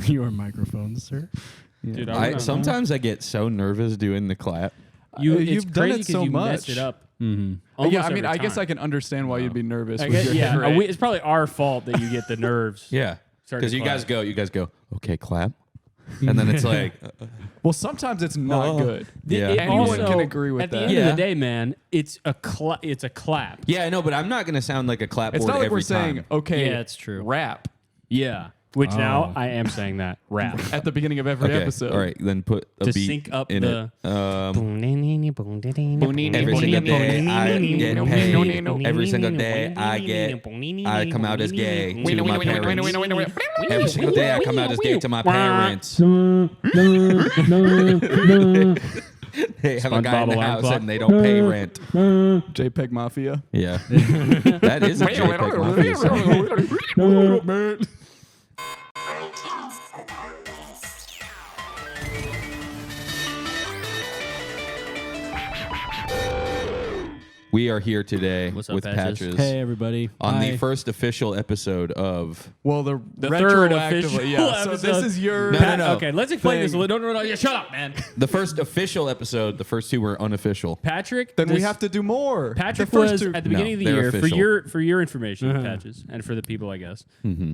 Your microphone, sir. Yeah. Dude, sometimes I get so nervous doing the clap. You've done it so much. Messed it up. Mm-hmm. Yeah, I mean, I guess I can understand why you'd be nervous. It's probably our fault that you get the nerves. Yeah, because you guys go, okay, clap, and then it's like, well, sometimes it's not good. Yeah, anyone can agree with that. At the end of the day, man, it's a clap. Yeah, I know, but I'm not gonna sound like a clapboard. It's not like every we're saying, time. okay, yeah, it's true. Rap. Yeah. Which now I am saying that rap at the beginning of every episode. All right, then put a to beat sync up in the. Every single day I get paid. Every single day I come out as gay to my parents. Every single day I come out as gay to my parents. They have a guy in the house and they don't pay rent. JPEG Mafia. Yeah, that is a JPEG Mafia song. We are here today with Patches. Hey, everybody. On the first official episode of... Well, the third official yeah, so this is your... No. Okay, let's explain this. No, shut up, man. The first official episode, the first two were unofficial. Patrick... Then we have to do more. Patrick was, at the beginning of the year, official. for your information, Patches, and for the people, I guess,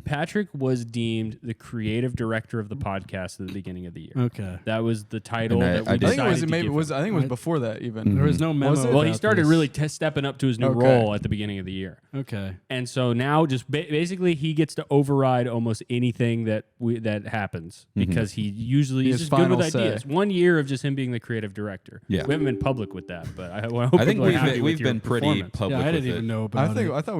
Patrick was deemed the creative director of the podcast at the beginning of the year. Okay. That was the title And that we decided I think it was before that even. There was no memo. Well, he started really stepping up to his new role at the beginning of the year. Okay. And so now just basically he gets to override almost anything that happens because he's just good with ideas. 1 year of just him being the creative director. Yeah. We haven't been public with that, but I hope I think we've been pretty performance. public. Yeah, I with didn't even know about it. I thought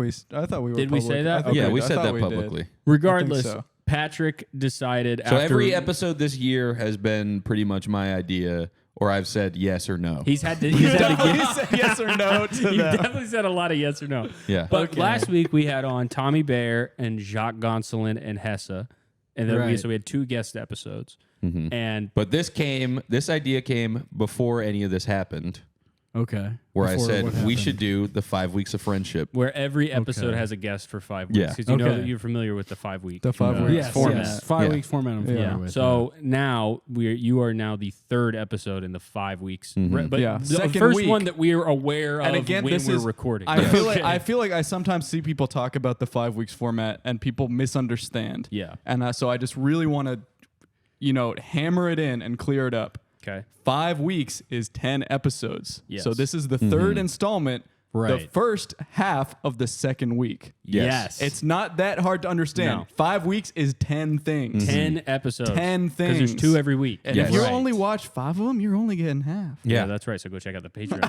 we were. Did we say that? Yeah, we said that publicly. Regardless, so. Patrick decided So after every episode this year has been pretty much my idea, or I've said yes or no. he's had to You give said yes or no to You that. definitely said a lot of yes or no. Yeah. But last week we had on Tommy Bear and Jacques Gonsolin and Hessa. And then we had 2 guest episodes. And But this idea came before any of this happened, Okay. where I Before said what we happened. should do the 5 weeks of friendship. where every episode Okay. has a guest for 5 weeks. Yeah. Because you know Okay. that you're familiar with the 5 week. The 5 weeks. Yes, format. yes. 5 Yeah. weeks format I'm familiar Yeah. with. So now you are now the 3rd episode in the 5 weeks. But Yeah. the Second first week. one that we're aware of And again, when this we're is recording. I feel like I sometimes see people talk about the 5 weeks format and people misunderstand. Yeah. And so I just really want to, hammer it in and clear it up. Okay. 5 weeks is 10 episodes. Yes. So this is the 3rd installment, the Right. first half of the 2nd week. Yes. It's not that hard to understand. No. 5 weeks is 10 things. 10 episodes. 10 Because there's things. 2 every week. And Yes. if you Right. only watch 5 of them, you're only getting half. Yeah, that's right. So go check out the Patreon.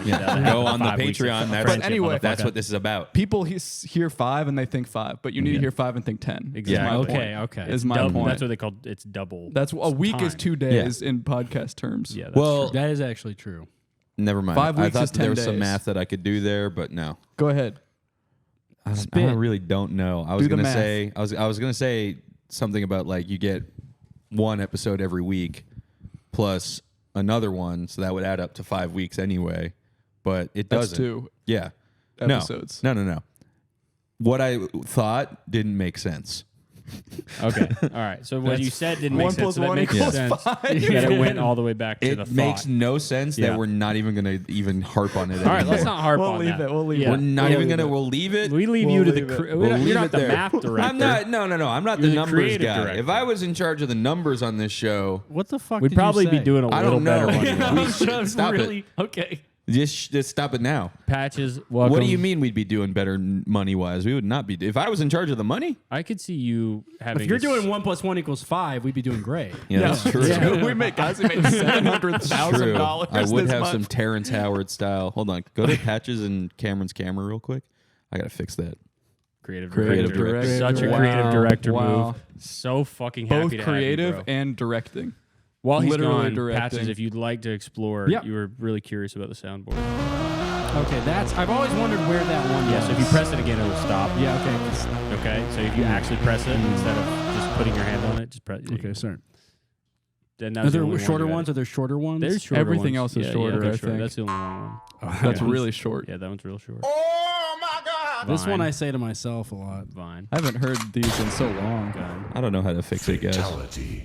Go on the 5 weeks of Patreon. friendship, anyway, That's motherfucker. what this is about. People hear 5 and they think 5, but you need to hear 5 and think 10. Exactly. Is my Okay, point. okay. Is my Double, point. that's what they call it's double. That's a week is time. 2 days in podcast terms. Yeah, that's Well, true. That is actually true. never mind. 5 I weeks thought is that there 10 was some days. math that I could do there, but no. Go ahead. I really don't know. I was Do the gonna math. say I was gonna say something about like you get 1 episode every week plus another one, so that would add up to 5 weeks anyway. But it That's doesn't. 2 Yeah. episodes. No. What I thought didn't make sense. Okay. All right. So what you said didn't make 1 sense. plus So that 1 makes equals sense. 5. That it went all the way back to the It makes thought. no sense Yeah. that we're not even gonna even harp on it. All right. Let's not harp We'll on leave that. it. We'll leave Yeah. We're not We'll even leave gonna. it. We'll leave it. We leave We'll you to leave the. it. We'll You're leave not it the there. math director. I'm not. No. I'm not You're the the numbers creative guy. director. If I was in charge of the numbers on this show, What the fuck We'd did probably you be say? doing a I little don't better know. one. Yeah. now. We should stop it. Okay. Just stop it now. Patches. Welcome. What do you mean we'd be doing better money wise? We would not be. If I was in charge of the money, I could see you having. If you're a doing 1 plus 1 equals 5, we'd be doing great. yeah, that's true. we make $700,000 I would this have month. some Terrence Howard style. Hold on, go to Patches and Cameron's camera real quick. I gotta fix that. creative Creative director. director. Such a Wow. creative director Wow. move. So fucking happy Both to creative have you, bro. and directing. While he's literally gone, directing. Patches, if you'd like to explore, Yep. you were really curious about the soundboard. Okay, I've always wondered where that one Yeah, was. so if you press it again, it'll stop. Yeah, okay. Okay, so if you actually press it instead of just putting your hand on it, just press. Okay, sorry. Then Are there shorter ones? Are there shorter ones? There's shorter Everything ones. else is Yeah, shorter, they're I short. think. That's the only long one. That's really short. Yeah, that one's real short. Oh my God! This one I say to myself a lot. Vine. I haven't heard these in so long. I don't know how to fix it, guys.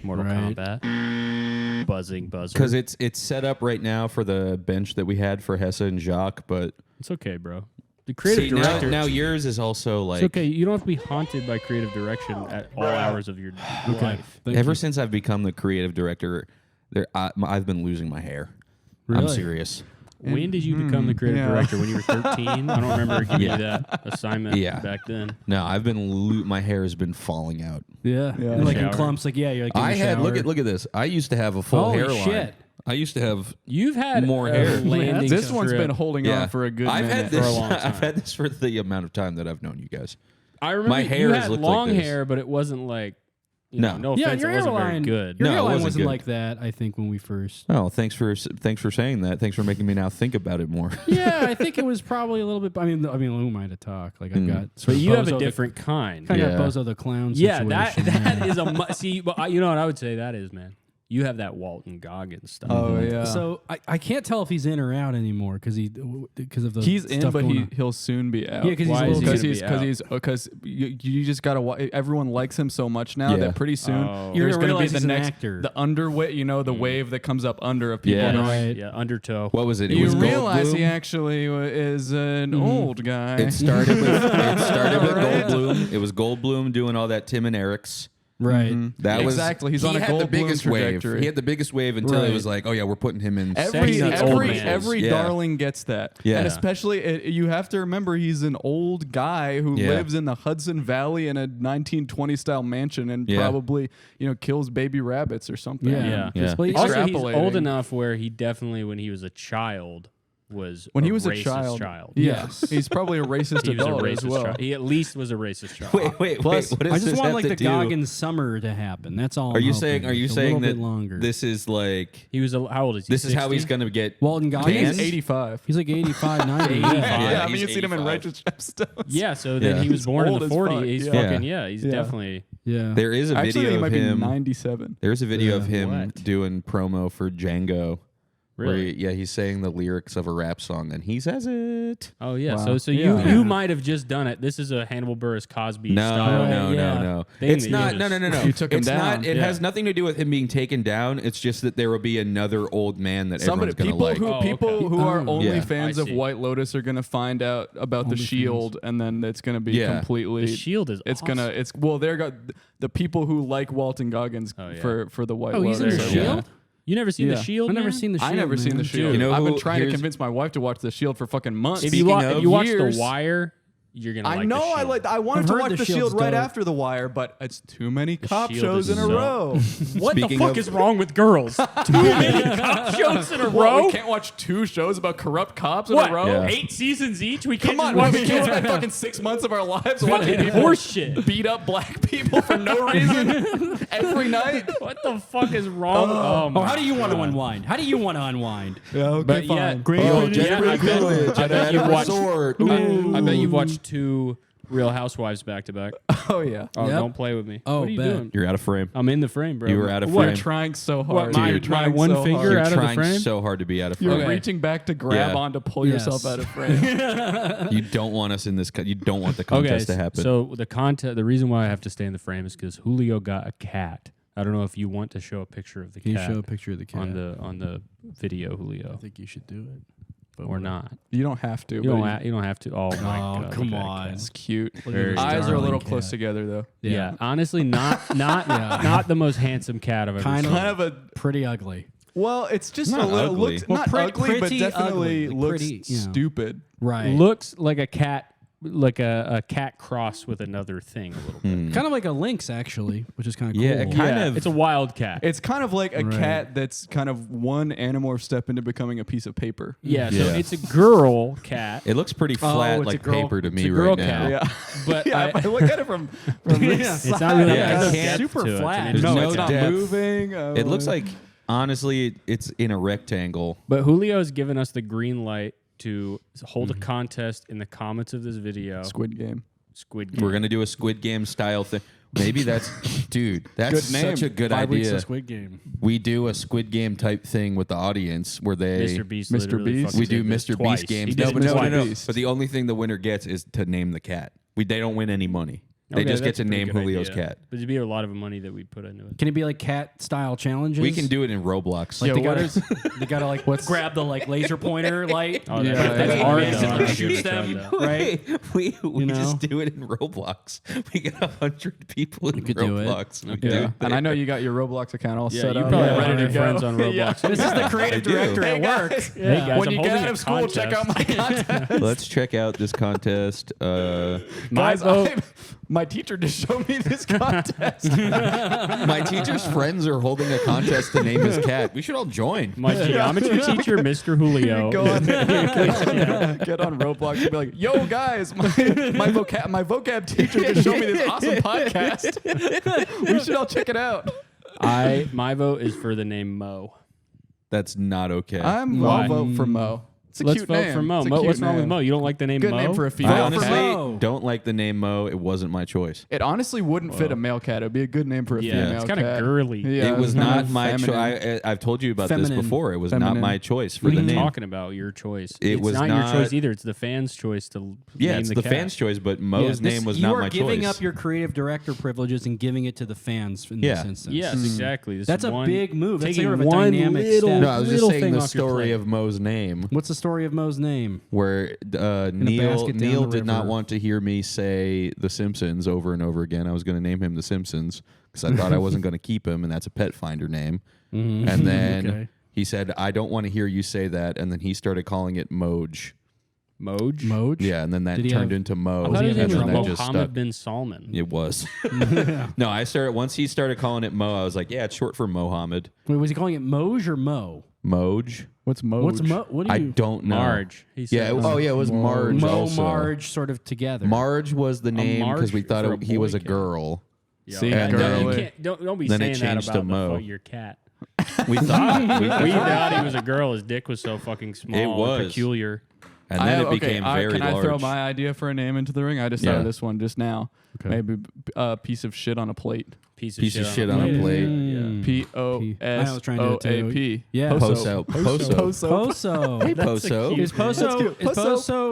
Mortal Kombat. Buzzing buzzer. Because it's set up right now for the bench that we had for Hessa and Jacques, but It's okay, bro. The creative director. now yours is also like. It's okay. You don't have to be haunted by creative direction at all hours of your life. Ever since I've become the creative director, I've been losing my hair. I'm Really? serious. When did you become the creative director? When you were 13? I don't remember giving you that assignment back then. No, I've been my hair has been falling out. Yeah. Yeah. Like in Shower. clumps. Like, yeah, you're like in I the had shower. look at this. I used to have a full Holy hairline. shit. I used to have You've had more a hair. landing This one's strip. been holding on for a good I've minute. had this For a long time. I've had this for the amount of time that I've known you guys. I remember my hair you has had looked like long this. hair, but it wasn't like No. no Yeah, offense, your it wasn't very hairline, good. Your No, it hairline wasn't wasn't good. like that, I think, when we first. Oh, thanks for saying that. Thanks for making me now think about it more. Yeah, I think it was probably a little bit. I mean, who am I to talk? Like, I've got. But you have a Bozo different kind. Kind of Yeah. Bozo the Clown Yeah, situation. that is a see. But you know what I would say that is, man. You have that Walton Goggins stuff. Oh yeah. So I can't tell if he's in or out anymore because of the He's in, stuff but going on. he'll soon be out. Yeah, because he's Why a is little he bit- gonna be out? because you just gotta. Everyone likes him so much now Yeah. that pretty soon Oh. You're there's gonna gonna be realize the he's an next actor. the underweight. You know the wave that comes up under of people. Yeah. going, Right. Yeah, undertow. What was it? It You was realize Goldblum. he actually is an old guy. It started with Goldblum. It was Goldblum doing all that Tim and Eric's. Right. That was Exactly. He's on a had the Goldblum biggest wave. trajectory. He had the biggest wave until Right. it was like, oh yeah, we're putting him in. Sexy old man. Every Yeah. darling gets that. Yeah. And especially, you have to remember he's an old guy who Yeah. lives in the Hudson Valley in a 1920 style mansion and Yeah. probably, kills baby rabbits or something. Yeah. Yeah. Well, he's Also, he's Extrapolating. old enough where he definitely, when he was a child, was When a he was a racist child. Yes. He's probably a racist He was a adult racist as well. child. He at least was a racist child. Wait. Plus, What does I this just want have like to the do? Goggins summer to happen. That's all. Are I'm you hoping. saying? Are you A saying little that bit longer? this is like? He was how old is he? This is how 60? he's gonna get. Walton I think Goggins? he's 85. He's like 85, 90. Yeah. Yeah, I mean, he's you've seen him in 85. Righteous Gemstones. Yeah, so then Yeah. he was He's born in old the as 40s. fuck, He's yeah. fucking he's Yeah. definitely. Yeah. There is a Actually, video he might of be him. 97. There's a video of him What? doing promo for Django. Really? Where he's saying the lyrics of a rap song and he says it. Oh yeah. Wow. So Yeah. you might have just done it. This is a Hannibal Buress Cosby No, style. no. thing It's that not. you No. just- You took him It's down. not. It Yeah. has nothing to do with him being taken down. It's just that there will be another old man that Somebody, everyone's gonna like. people who are Oh. only Yeah. fans I of see. White Lotus are gonna find out about the Only Shield, and then it's gonna be Yeah. completely. The Shield is It's awesome. gonna. It's well. There got the people who like Walton Goggins Oh, yeah. for the White Oh, he's Lotus. in the are- Shield? Yeah. You never seen Yeah. the Shield? I've never man? seen the Shield. I never seen the man. Shield. You know I've been who- trying to here's- convince my wife to watch the Shield for fucking months. If Speaking if of you watch years- The Wire, you're gonna. I like know. The Shield. I wanted I've to heard watch the the Shield Shield's right dope. after The Wire, but it's too many cop Shield shows is in a so- row. What the Speaking fuck of- is wrong with girls? Too many cop shows in a What, row. we can't watch 2 shows about corrupt cops in What? a row. Yeah. 8 seasons each? We can't Come on, just watch we can't spend fucking 6 months of our lives watching fucking people horse shit. beat up black people for no reason every night. What the fuck is wrong? Oh, Oh, how do you want to unwind? How do you want to unwind? Yeah, okay, But yeah, I bet you've watched. I bet you've watched 2 Real Housewives back to back. Oh yeah. Oh, Yep. don't play with me. Oh, what are you bet. doing? You're out of frame. I'm in the frame, bro. You were out of What? frame. You're trying so What, hard. my- You're my trying one so finger hard. You're out of the trying frame? so hard to be out of You're frame. Okay. reaching back to grab Yeah. on to pull Yes. yourself out of frame. You don't want us in this. You don't want the Okay, contest to happen. so the reason why I have to stay in the frame is because Julio got a cat. I don't know if you want to show a picture of the Can you cat show a picture of the cat? on the video, I Julio, think you should do it. But or not. You don't have to. You but don't have to. Oh my Oh, god! come look at that on. cat. It's cute. Very Eyes are a darling little cat. close together though. Yeah. honestly, not the most handsome cat I've ever Kind seen. Kind of a. Pretty ugly. Well, it's just Not a little. ugly. Looks Well, not ugly, but pretty definitely ugly. Like looks pretty, you know. stupid. Right. Looks like a cat, like a cat cross with another thing a little bit. Kind of like a lynx, actually, which is kind of cool. Yeah, it kind of. It's a wild cat. It's kind of like a Right. cat that's kind of one animorph step into becoming a piece of paper. yeah, so Yeah. it's a girl cat. It looks pretty flat, it's a like girl- paper to it's me a girl right cat. now. Yeah. But yeah, if I look at it from this It's side, not really. Yeah, it's it's depth super to it. flat. It's an There's no, no it's not depth. moving. It looks like, honestly, it's in a rectangle. But Julio has given us the green light to hold a contest in the comments of this video. Squid Game. Squid Game. We're gonna do a Squid Game style thing. Maybe that's, dude, that's Good name. such a good 5 weeks idea. of Squid Game. We do a Squid Game type thing with the audience where they... Mr. Beast. Mr. literally Beast? fucking We do did this Mr. twice. Beast games. He did No, it but no. twice. But the only thing the winner gets is to name the cat. They don't win any money. They Okay, just get that's to a pretty name good Julio's idea. cat. But it'd be a lot of money that we'd put into it. Can it be like cat style challenges? We can do it in Roblox. Like Yeah, they gotta like grab the like laser pointer light. Oh, Yeah, that's yeah, hard. yeah. though. Instantly I should've shoots tried them. that. Right? we You know? just do it in Roblox. We get 100 people in could do it. Roblox. We Okay. do Yeah. it And I know there. you got your Roblox account all Yeah, set you up. probably have have 100 ready to go. friends on Roblox. Yeah. This is the creative I do. director Hey, at guys. work. Hey guys, When I'm you get holding out a of school, check out my contest. Let's check out this contest. Guys, my teacher just showed me this contest. My teacher's friends are holding a contest to name his cat. We should all join. My geometry teacher, Mr. Julio. Go on, get on Roblox and be like, "Yo, guys, my vocab teacher just showed me this awesome podcast. We should all check it out." My vote is for the name Mo. That's not okay. I'll Why? vote for Mo. It's a Let's cute vote name. for Mo. It's a Mo. cute What's wrong with name. Mo? You don't like the name Good Mo? name for a I female honestly cat. Mo. don't like the name Mo. It wasn't my choice. It honestly wouldn't fit a male cat. It'd be a good name for a Yeah, female it's cat. kind of girly. Yeah, It was it's kinda not my choice. feminine. I've told you about Feminine. this before. It was Feminine. not my choice for What the are you name. talking about? Your choice. It It's was not your not- choice either. It's the fans' choice to Yeah, name it's the the cat. fans' choice, but Mo's name was not my choice. You are giving up your creative director privileges and giving it to the fans in Yeah. this instance. Yes, exactly. This That's is a one- big move. That's taking sort of a one dynamic little, step. No, I was just little saying thing the off your story plate. of Mo's name, What's the story of Mo's name? where Neil basket down the did not river. want to hear me say The Simpsons over and over again. I was going to name him The Simpsons because I thought I wasn't going to keep him, and that's a pet finder name. And then Okay. he said, "I don't want to hear you say that," and then he started calling it Moj. Moj? Moj? Yeah, and then that Did he turned have- into Mo, I thought his and name then was that just Mohammed stuck. bin Salman. It was. No, once he started calling it Mo, I was like, yeah, it's short for Mohammed. Wait, was he calling it Moj or Mo? Moj? What's Mo? What's Mo? What do I you? don't know. Marge. He Yeah. said, Oh, yeah. It was Marge. Mo, also. Marge, sort of together. Marge was the name because we Marge thought for a he was boy a cat. girl. Yeah, See, and no, then- you can't, don't be then it saying that changed to about Mo. your cat. We thought. We thought he was a girl. His dick was so fucking small. It was. And peculiar. And then it became very Can large. I throw my idea for a name into the ring? I just thought Yeah. of this one just now. Okay. Maybe a piece of shit on a plate. Piece Piece of shit on a plate. Yeah. P-O-S-O-A-P. I was trying to do it too. Yeah. Poso. Poso. Poso. Poso. Hey, That's a Poso. cute- Is Poso, That's good. is Poso.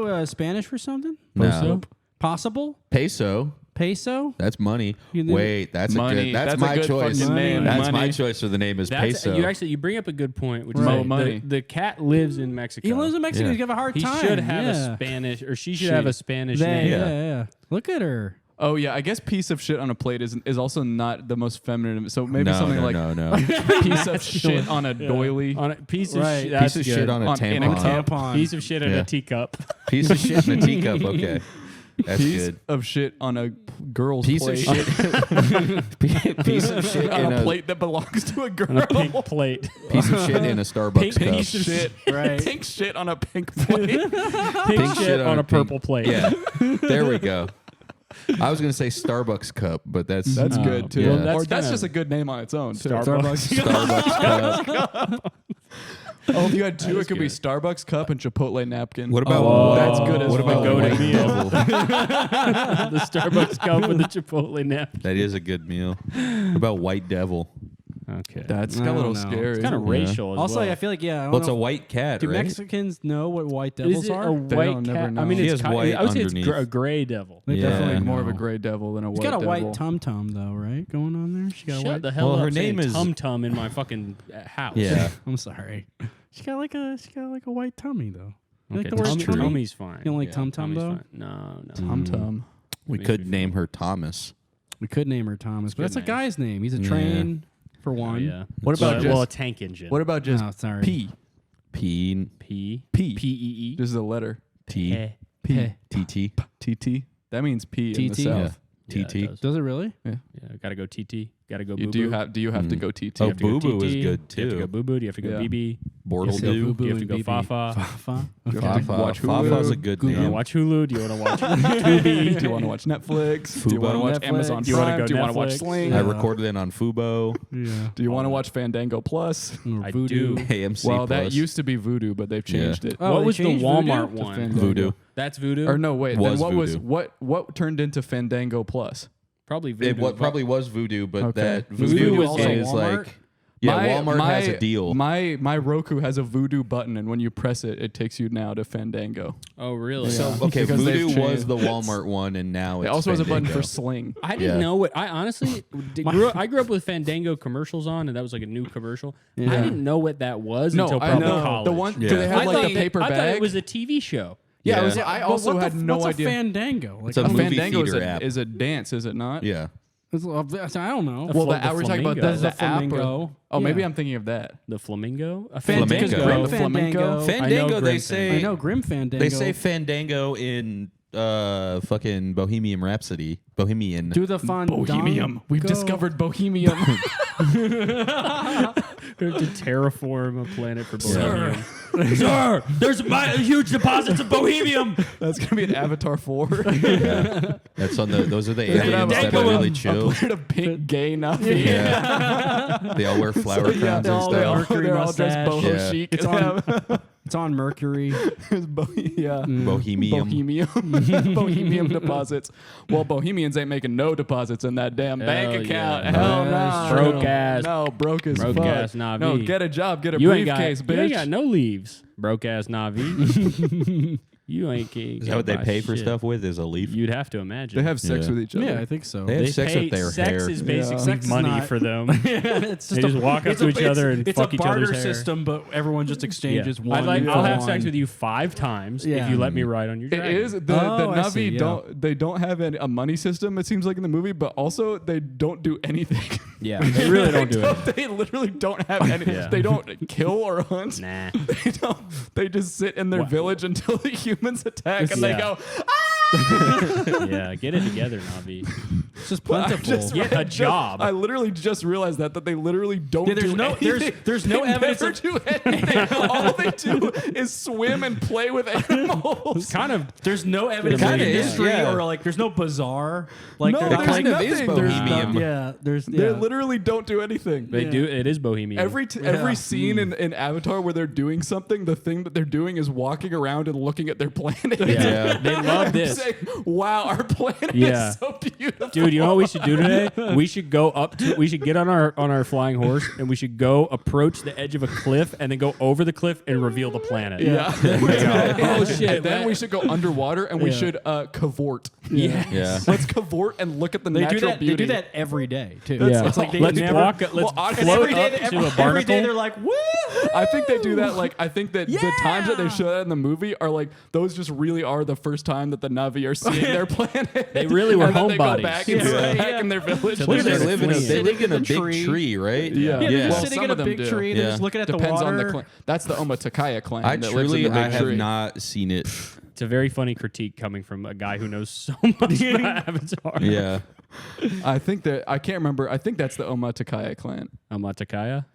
Poso Spanish for something? No. Possible? Peso. Peso? That's money. You know- Wait, that's Money. a good. That's That's a my good choice. fucking name. That's my Money. choice for the name is That's, Peso. you bring up a good point, which Mo is money. the cat lives in Mexico. He lives in Mexico. Yeah. He's gonna have a hard He time. should have yeah. a Spanish, or she should have a Spanish Yeah, name. yeah. Look at her. Oh yeah, I guess piece of shit on a plate is also not the most feminine. So maybe no, something no, like no. piece of shit on a doily. On a piece of Right. shit. Piece of shit on a in a tampon. tampon. Piece of shit in Yeah. a teacup. Piece of shit in a teacup. Okay, that's Piece good. of shit on a girl's Piece plate. of shit. Piece of shit on in a plate that belongs to a girl. On a pink plate. Piece of shit in a Starbucks Pink cup. shit. Right. Pink shit on a pink plate. Pink shit on a purple plate. Yeah, there we go. I was gonna say Starbucks cup, but that's That's good too. Yeah. Well, that's or that's kinda- just a good name on its own too. Starbucks. Starbucks cup. Oh, if you had two, That it is could be good. Starbucks cup and Chipotle napkin. What about Oh, that's good as what well. about Go-to White meal. Devil? The Starbucks cup with the Chipotle napkin. That is a good meal. What about White Devil? Okay. That's I got a little don't know. scary. It's kind of Yeah. racial as Also, well. I feel like I don't Well, it's a know. white cat, Do right? Mexicans know what white devils Is it are? a They white don't never cat? know. I mean, She it's has white I would say it's underneath. a gray devil. They're Yeah, Definitely I more of a know. gray devil than a She's white got a devil. white tum tum though, right? Going on there. She got a Shut white. the hell Well, up. her name is- Tum Tum in my fucking house. Yeah. I'm sorry. She got like a white tummy though. You Okay, like the word true. tummy? Tummy's fine. You don't like Yeah, tum tum Tummy's though? fine. No. Tum tum. We Makes could me name her Thomas. We could name her Thomas, but Good that's a name. guy's name. He's a Yeah. train for Oh, one. yeah. What about well, just a tank engine? what about just No, sorry. P? P P? P. P-E-E? This is a letter. T Eh. P. T T TT. That means P in the TT? south. Yeah, it TT. does. Does it really? Yeah, gotta go TT. Gotta go You boo do boo. have to go TT? Oh, You have to go Boo Boo is TT. good Do you have to go too. boo boo? Do you have to go Yeah. BB? Bortle You have to Doo. go boo-boo. You have to go and Fafa. Fafa. You have to watch Hulu. Fafa's a good Do you want to name. watch Hulu? Do you want to watch Tubi? Do you want to watch Netflix? Do you want to Fubo. watch Netflix. Amazon Do you wanna Prime? go Do you want to watch Netflix? Sling? I recorded it on Fubo, Yeah. Do you want to watch Fandango Plus? Or I Voodoo. do. AMC Well, that Plus. used to be Voodoo, but they've changed it. Oh, What they was the changed Walmart Voodoo? one? Fandango. Voodoo. That's Voodoo? Or no, wait. Was Then what was Voodoo. what turned into Fandango Plus? Probably voodoo. It probably was voodoo, but Okay. that Voodoo voodoo was also is Walmart? like. Yeah, Walmart has a deal. My Roku has a voodoo button, and when you press it, it takes you now to Fandango. Oh, really? So okay, Because they've voodoo was changed. the Walmart one, and now It it's also has a button Fandango. for Sling. I didn't Yeah. know what. I honestly I grew up with Fandango commercials on, and that was like a new commercial. I didn't know what that was No, until I probably know college. the one. Yeah. Do they have I like thought the paper I thought bag? it was a TV show. yeah, Yeah. I But also what had the, no what's idea. a Fandango? Like It's a A movie Fandango is theater a, app. is a dance, is it not? Yeah. I don't know. Well, The we're talking about flamingo. the The app. flamingo. Oh, maybe Yeah. I'm thinking of that. The flamingo. A Flamingo. Because Grim Grim The Fandango. Flamingo. Fandango, Grim they say I know Grim Fandango. they say Fandango in fucking Bohemian Rhapsody. Bohemian. do the fun. Bohemian. We've discovered Bohemian. We have to terraform a planet for Bohemian. Sir, there's huge deposits of Bohemium. That's gonna be an Avatar 4. That's on the. Those are the aliens that are Fandango. really A chill. planet of pink gay Navi. Yeah. They all wear flower crowns and all They're all, stuff. Mercury they're all dressed mustache. boho Yeah. chic. It's on. It's on Mercury. Yeah. Bohemian. Bohemian deposits. Well, Bohemians ain't making no deposits in that damn bank Hell account. yeah. Hell That's no. Broke ass. No, broke as Broke fuck. ass Navi. No, get a job, get a You ain't got. briefcase, You ain't bitch. got no leaves. Broke ass Navi. You ain't. Is that what they pay for stuff with? Is a leaf? You'd have to imagine. They have sex Yeah. with each other. Yeah, I think so. They have sex with their sex hair. is basically Sex is money not- for them. It's They just walk up to each other and it's fuck a each barter other's hair. system, but everyone just exchanges Yeah. one. I'll have for sex one. with you 5 times Yeah. if you let me ride on your It dragon. is the Oh, I see, Navi yeah. they don't have a money system, it seems like in the movie, but also they don't do anything. Yeah, they really don't do it. They literally don't have any. Yeah. They don't kill or hunt. Nah. They don't. They just sit in their What? village until the humans attack, and they Yeah. go. Yeah, get it together, Navi. It's just I plentiful. just- Get a job. I literally just realized that they literally don't Yeah, there's do no- anything. there's no They evidence never of- do anything. All they do is swim and play with animals. Kind of. There's no evidence It of kinda is, history yeah. or like there's no bazaar. Like No, they're there's not kind of nothing. is There's Bohemian. Yeah, there's They yeah. literally don't do anything. They Yeah. do. It is Bohemian. Every scene in Avatar where they're doing something, the thing that they're doing is walking around and looking at their planet. Yeah. They love this. Saying, wow, our planet Yeah. is so beautiful. Dude, you know what we should do today? We should go up to. We should get on our flying horse, and we should go approach the edge of a cliff, and then go over the cliff and reveal the planet. Yeah. Oh shit! And then we should go underwater and we Yeah. should cavort. Yeah. Yeah. Let's cavort and look at the They do natural that. beauty. They do that every day too. Yeah. It's like they let's never, walk. Let's Well, honestly, float every day, up to a every day barnacle. they're like, woo! I think they do that. Like, I think that the times that they show that in the movie are like those. Just really are the first time that the Navi are seeing their planet. They really were and then they homebodies. go back and Yeah. stay back in their village. So What do they're they live in? clean. They live in a Sitting in big the tree, right? Yeah. Yeah, they're Yeah. just Well, sitting some in a of them big do. tree. They're Yeah. just looking at Depends the on water. the clan. That's the Omatakaya clan I that lives in truly, the big I have tree. not seen it. It's a very funny critique coming from a guy who knows so much about Avatar. Yeah. I think that I can't remember. I think that's the Omatakaya clan. Amatakaya.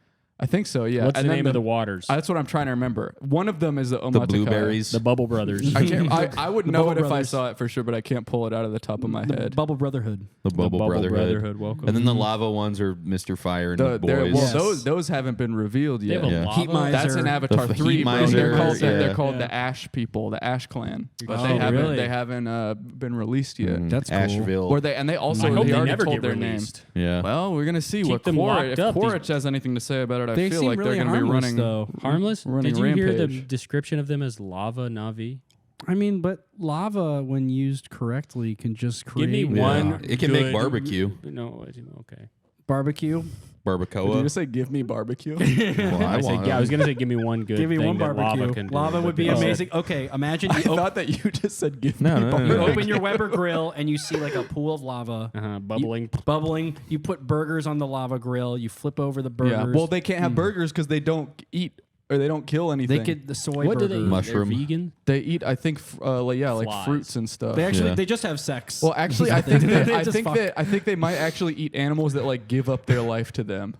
I think so. Yeah. What's And the then name of the waters? That's what I'm trying to remember. One of them is the The Omatakaya. blueberries. The Bubble Brothers. I can't. I would The know Bubble it if I Brothers. saw it for sure, but I can't pull it out of the top of my The head. Bubble Brotherhood. The Bubble Brotherhood. Welcome. And then the lava ones are Mr. Fire and The- they're- Boys. well, Yes. those haven't been revealed They yet. have a Yeah. lava. Heat miser. That's in Avatar The 3. Heat bro. They're Miser, called, yeah. they're called Yeah. the Ash people, the Ash clan, but Oh, they haven't really? they haven't been released yet. Mm, That's cool. Asheville. Or they also I hope they they already never told get their released. yeah. Well, we're gonna see Keep what them Quaritch, locked if up. Quaritch has anything to say about it. I They feel seem like really they're gonna be harmless, running. though. Harmless? Running Did you hear the rampage. description of them as lava Navi? I mean, but lava, when used correctly, can just create Give me Yeah. one. It can make good- barbecue. No, okay. barbecue. Did you Barbacoa. just say give me barbecue? Well, I was gonna say, give me one good. Give me thing one that barbecue. Lava, can do, Lava would but be they said- amazing. Okay, imagine I you thought that you just said give No, me no, no, you no. open your Weber grill and you see like a pool of lava. Bubbling. Bubbling. You put burgers on the lava grill. You flip over the burgers. Yeah. Well, they can't have burgers because they don't eat or they don't kill anything. they could the soy What do burger. they eat? Mushroom. They're vegan. They eat, I think, like Flies. fruits and stuff. They actually Yeah. they just have sex. Well, actually, I think that, They I just think fuck. that I think they might actually eat animals that like give up their life to them.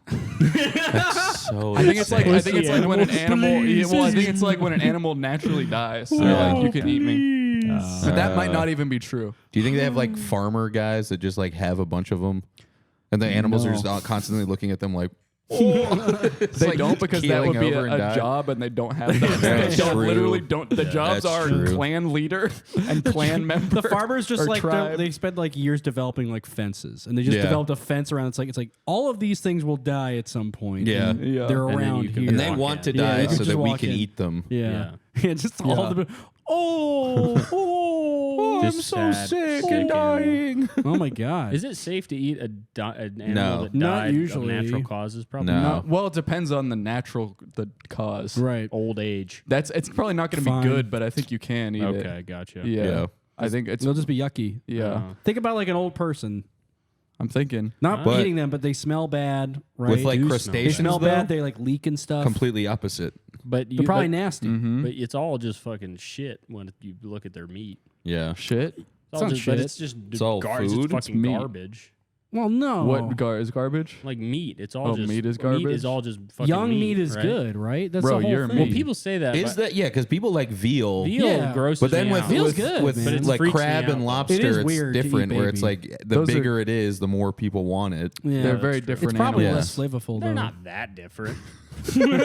So I think it's like I think Pussy it's like when an animals, animal. please. Well, I think it's like when an animal naturally dies. They're like, you can eat me. But that might not even be true. Do you think they have like farmer guys that just like have a bunch of them, and the animals are just constantly looking at them like, They don't because that would be keeling over and a die. job and they don't have that. That's They don't true. literally don't. The jobs that's are true. clan leader and clan member. The farmers just or like tribe. they spend like years developing like fences, and they just Yeah. developed a fence around. It's like all of these things will die at some point. Yeah. and Yeah. they're And then around you can here. And they walk want to in. Yeah, die you can so just that we walk can in. eat them. Yeah, yeah, just all Yeah. the. Oh, Just sad, sick and dying. oh my god! Is it safe to eat an animal No. that Not died usually. of natural causes? Probably No. not. Well, it depends on the cause. right? Old age. It's probably not going to be Fine. good, but I think you can eat it. Okay, gotcha. Yeah. Yeah. I think it's They'll just be yucky. yeah. Think about like an old person. I'm thinking. Not But- eating them, but they smell bad, right? With like do smell they crustaceans, smell though, bad. They like leak and stuff. completely opposite. But you They're probably but, nasty. Mm-hmm. but it's all just fucking shit when you look at their meat. Yeah. Shit. It's all not just, but shit. it's just It's all It's food. fucking It's meat. garbage. Well, no. What is garbage? Like meat, it's all Oh, just meat is Meat garbage? is all just fucking Young meat is right? good, right? That's Bro, the whole you're thing. Well, meat. people say that. Is but that because people like veal? veal Yeah. grosses But then me with out. Veal's with, good, with man. But it like freaks me crab out, and though. lobster, It is it's weird to eat different. Where it's baby. like the Those are- bigger it is, the more people want it. Yeah. They're that's very true. different It's probably animals. less flavorful They're though. not that different.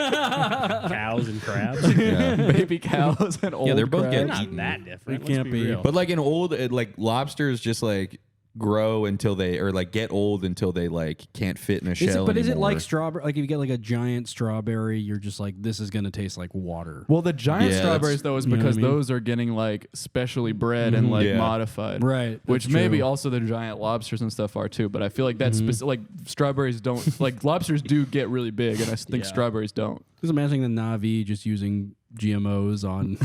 Cows and crabs. Yeah. Baby cows and old they're both crabs. They're getting not eaten. that different. They Let's can't be be. real. But like an old, like lobsters, just like grow until they or like get old until they like can't fit in a shell. Is it anymore. like strawberry? Like if you get like a giant strawberry, you're just like, this is gonna taste like water. Well, the giant Yeah, strawberries though is you know because what I mean? those are getting like specially bred and like Yeah. modified, Right. Which that's maybe true. also the giant lobsters and stuff are too. But I feel like that's like strawberries don't like lobsters do get really big, and I think Yeah. strawberries don't. Just imagining the Na'vi just using GMOs on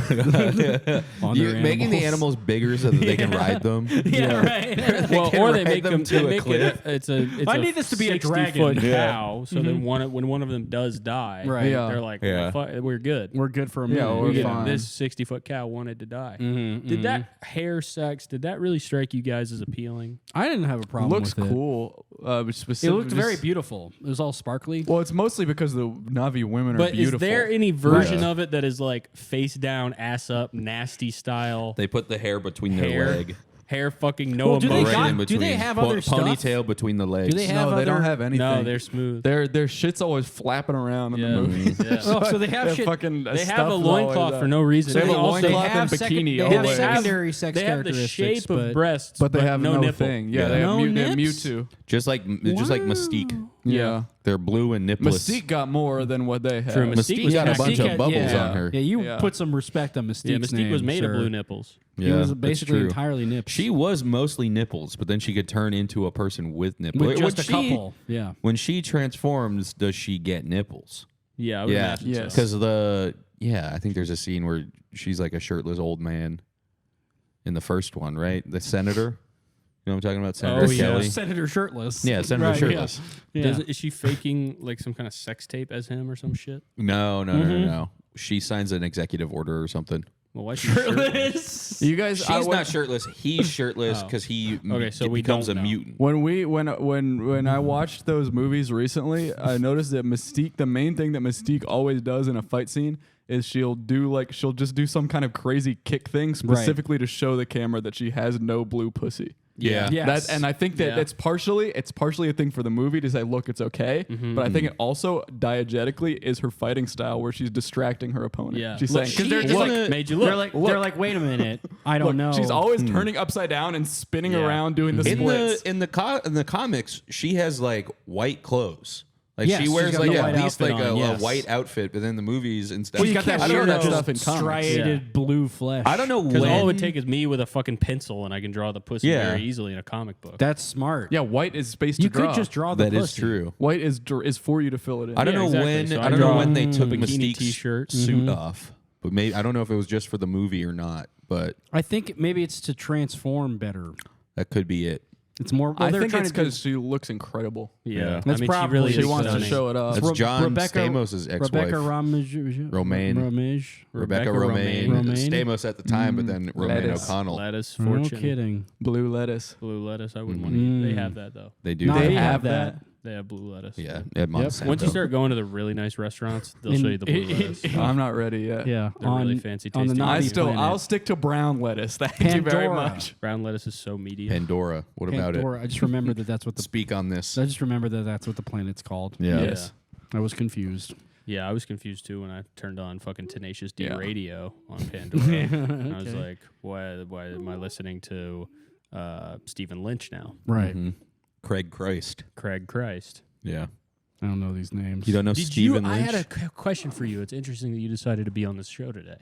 on You're their making the animals. animals bigger so that they can ride them. Yeah, right. Well, can or they ride make them them to they a make cliff. it's a. I need this to be a 60 dragon. foot Yeah. cow. So then when one of them does die, Right. Yeah. they're like, Yeah. well, we're good. We're good for a Yeah, minute. we're Yeah, fine. this 60-foot cow wanted to die. Mm-hmm, Did that hair sex? Did that really strike you guys as appealing? I didn't have a problem Looks with it. cool. It looked very beautiful. It was all sparkly. Well, it's mostly because the Na'vi women are But beautiful. is there any version Yeah. of it that is like face down, ass up, nasty style? They put the hair between their hair, leg. hair fucking no Well, do they emotion. got- in do between. they have other stuff? Ponytail between the legs. Do they have no, they don't other- have anything. No, they're smooth. Their shit's always flapping around in Yeah. the movie. Yeah. Oh, so they have shit. Fucking They have stuff a is loincloth always for up. no reason. They have a also loincloth and second- bikini they have always. secondary sex they have the characteristics, shape of but- breasts, But they have no no nipple. thing. Yeah, Yeah. they have No they have nips? Mewtwo. just like Mystique. Yeah. They're blue and nipless. Mystique got more than what they have. True, Mystique was got a kinda- bunch Mystique of bubbles yeah. on her. Yeah, you Yeah. put some respect on Mystique's Yeah, Mystique name, was made sir. of blue nipples. He was that's basically true. entirely nips. She was mostly nipples, but then she could turn into a person with nipples. with just a When she- couple. Yeah. When she transforms, does she get nipples? Yeah, I would Yeah, imagine Yes. so. because I think there's a scene where she's like a shirtless old man in the first one, right? The senator. You know what I'm talking about? Senator Oh, yeah. Kelly. Senator shirtless. Yeah, Senator Right, shirtless. Yeah. Is she faking like some kind of sex tape as him or some shit? No. She signs an executive order or something. Well, why is she shirtless? You guys, She's not shirtless. He's shirtless Oh. because he Okay, so we becomes don't a know. mutant. When I watched those movies recently, I noticed that Mystique, the main thing that Mystique always does in a fight scene is she'll just do some kind of crazy kick thing specifically to show the camera that she has no blue pussy. Yeah. Yes. And I think that Yeah. it's partially a thing for the movie to say, look, it's okay. But I think it also diegetically is her fighting style where she's distracting her opponent. Yeah. She's Look, saying, she they're just look, like- made you They're look. like, they're like, wait a minute. I don't look, know. she's always turning upside down and spinning Yeah. around doing the In splits. the comics, she has like white clothes. Like Yes, she she's wears got like the at white least outfit like on, a yes. white outfit, but in the movies and stuff. Well, you got that I don't weird know. stuff in comics. striated Yeah. blue flesh. I don't know Because when. all it would take is me with a fucking pencil and I can draw the pussy Yeah. very easily in a comic book. That's smart. Yeah, white is space You to draw. could just draw the That is pussy. true. White is for you to fill it in. I don't Yeah, know exactly. when. So I I don't know draw when they took bikini Mystique's t-shirts. suit off, but maybe I don't know if it was just for the movie or not. But I think maybe it's to transform better. that could be it. It's more. Well, I they're think trying it's to do- because she looks incredible. Yeah, That's I mean, probably- she really She is wants to stunning. show it off. That's John Rebecca- Stamos' ex-wife. Rebecca Romaine. Rebecca Romaine. Romaine. Stamos at the time, but then Romaine Lettuce. O'Connell. Lettuce, No fortune, kidding. Blue lettuce. blue lettuce. I wouldn't want to eat. They have that though. They do. No, that. they have have that. that. They have blue lettuce. Yeah, at Monsanto. Once you start going to the really nice restaurants, they'll show you the blue lettuce. I'm not ready yet. Yeah, They're really fancy on the tasting. Navi planet. I'll stick to brown lettuce. Thank you very Pandora. much. Brown lettuce is so meaty. Pandora. What about it? Pandora. I just remember that that's what the. Speak on this. I just remember that that's what the planet's called. Yeah. Yes. I was confused. Yeah, I was confused too when I turned on fucking Tenacious D radio on Pandora. I was like, why am I listening to Stephen Lynch now? Right. Craig Christ. I Yeah. don't know these names. You don't know Stephen Lynch? I had a question for you. It's interesting that you decided to be on this show today.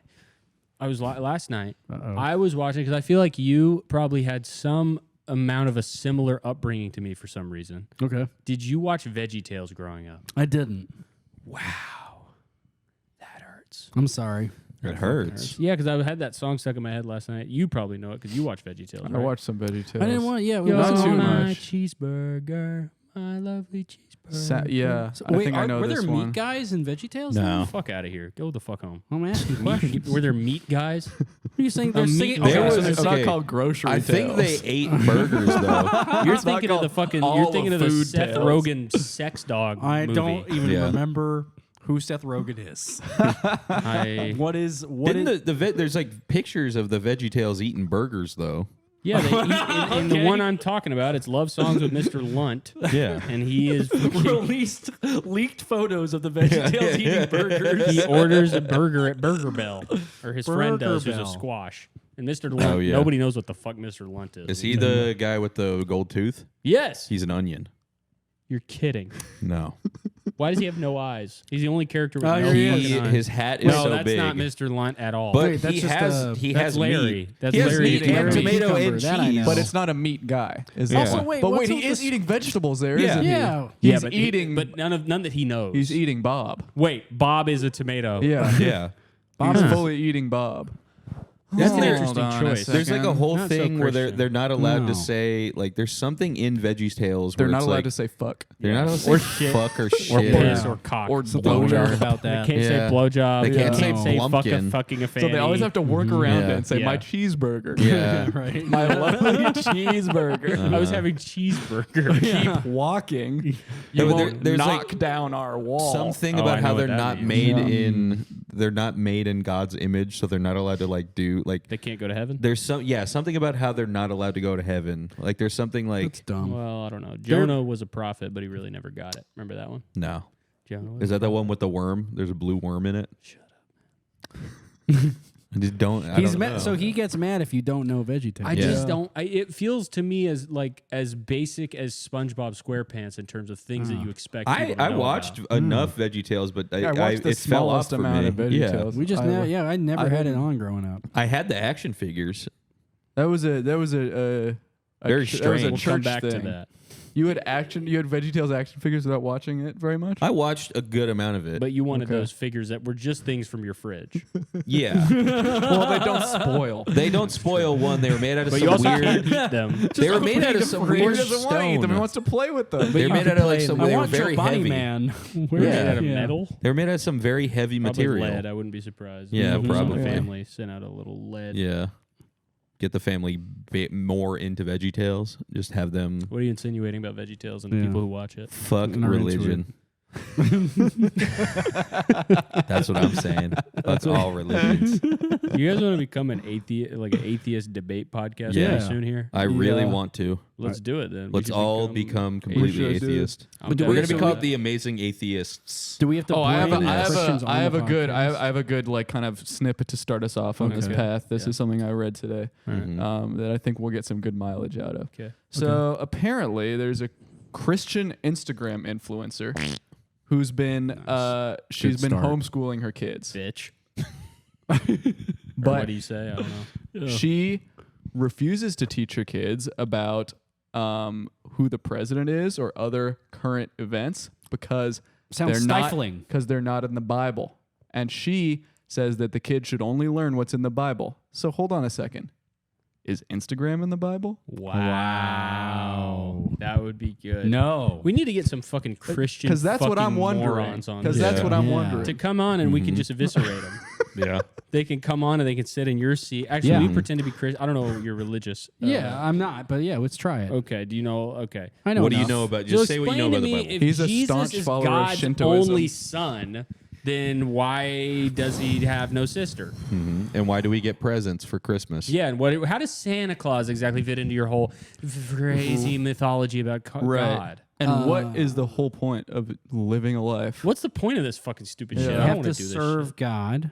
I was last night. I was watching because I feel like you probably had some amount of a similar upbringing to me for some reason. Okay. Did you watch VeggieTales growing up? I didn't. Wow. That hurts. I'm sorry. It hurts. Yeah, because I had that song stuck in my head last night. You probably know it because you watch VeggieTales, right? I watched some VeggieTales. I didn't want. Yeah, Not too much. Cheeseburger, my lovely cheeseburger. Yeah, So, I wait, think I know were this there one. meat guys in VeggieTales? No. Fuck out of here. Go the fuck home. I'm asking questions. Were there meat guys? Are you saying they're singing? There Okay, was- so It's there's- not called grocery. I think they ate burgers, though. You're It's not thinking of the called fucking. all You're of thinking of the Food Seth Tales. Rogen sex dog. I movie. don't even Yeah. remember who Seth Rogen is. What is There's like pictures of the VeggieTales eating burgers, though. Yeah, they eat, in the one I'm talking about, it's Love Songs with Mr. Lunt. Yeah. And he is released leaked photos of the VeggieTales eating burgers? he orders a burger at Burger Bell, or his friend Burger does, who's a Bell. squash. And Mr. Lunt, yeah. nobody knows what the fuck Mr. Lunt is. Is he the guy with the gold tooth? Yes. He's an onion. You're kidding. No. Why does he have no eyes? He's the only character with Oh, no here he fucking eyes. His hat is No, so that's big. not Mr. Lunt at all. But Wait, that's he just has a- he that's has Larry. meat. That's he has Larry meat and Larry. tomato Cucumber, and that I cheese. know. But it's not a meat guy. Is Yeah. that Also, one? wait, but what's wait, he with is this- eating vegetables there, Yeah. isn't he? Yeah. He's but eating. but none that he knows. He's eating Bob. Wait, Bob is a tomato. Yeah. Yeah. He's fully eating Bob. That's an Hold interesting on a choice. There's like a second. whole Not so thing where Christian. they're not allowed No. to say like there's something in VeggieTales They're where not it's allowed like, to say fuck. they're not allowed to Or say shit. fuck or Or shit. piss Yeah. or cock. Or Don't blowjob. worry about They that. can't say Yeah. blowjob. They can't can't say say blumpkin. fucking a fanny. So they always have to work around Yeah. it and say Yeah. my cheeseburger. Yeah. right. My lovely cheeseburger. I was having cheeseburger. Keep walking. You There- won't there's knock like down our wall. Something Oh, about I how know they're what that not means. made Yeah. they're not made in God's image, so they're not allowed to like do like They can't go to heaven? there's something about how they're not allowed to go to heaven. Like there's something like That's dumb. Well, I don't know. Jonah was a prophet, but he really never got it. Remember that one? no. Jonah was Is that the one with the worm? There's a blue worm in it. Shut I just don't. I He's don't mad, know. so he gets mad if you don't know VeggieTales. I Yeah. just don't. It feels to me as basic as SpongeBob SquarePants in terms of things that you expect. people to I know watched about. enough VeggieTales, but I watched the it fell off smallest for amount me. of VeggieTales. we just I never I had it hadn't- on growing up. I had the action figures. That was a Very that was strange. a We'll church come back thing. to that. You had VeggieTales action figures without watching it very much. I watched a good amount of it. But you wanted Okay. those figures that were just things from your fridge. yeah, Well, they don't spoil. they don't spoil one. They were made out of But you some also weird. can't eat them. They were made out of some He weird doesn't want to eat them. He stone. wants to play with them. They're made out of like some. I They were want very Chobani heavy. Man. Were they Yeah. made out of metal? They were made out of some very heavy Probably material. lead. I wouldn't be surprised. Yeah, Members of probably. the family sent out a little lead. Yeah, get the family more into VeggieTales. Just have them What are you insinuating about VeggieTales and the Yeah. people who watch it? fuck Not into religion. That's what I'm saying. Fuck all religions. You guys want to become an atheist debate podcast Yeah. pretty soon here? I really Yeah. want to. Let's do it then. We Let's should all become completely should do it. atheist. I'm But down We're to gonna be do called that. the Amazing Atheists. Do we have to? Oh, I have a, bring I have Christians a, on I have the a good, podcast? I have a good like kind of snippet to start us off on this Okay. path. This Yeah. is something I read today Mhm. that I think we'll get some good mileage out of. Okay. So apparently, there's a Christian Instagram influencer who's been she's Good been start. homeschooling her kids, Bitch. Or but what do you say? I don't know. she refuses to teach her kids about who the president is or other current events because Sounds they're stifling. not because they're not in the Bible, and she says that the kids should only learn what's in the Bible. So hold on a second. Is Instagram in the Bible? Wow. That would be good. No. We need to get some fucking Christian Because that's what fucking I'm wondering. morons on Because this that's show. what I'm Yeah. wondering. To come on and we can just eviscerate them. Yeah. They can come on and they can sit in your seat. Actually, Yeah. we pretend to be Christian. I don't know you're religious. Yeah, I'm not, but yeah, let's try it. Okay. Do you know? Okay. I know. What do you enough. know about? So Just say what you know explain about to the me, Bible. if He's a Jesus staunch is follower of God's Shintoism. only son, then why does he have no sister? Mhm. And why do we get presents for Christmas? Yeah, and how does Santa Claus exactly fit into your whole crazy mythology about Right. God? And what is the whole point of living a life? What's the point of this fucking stupid shit? You I don't have want to to do serve this shit. God.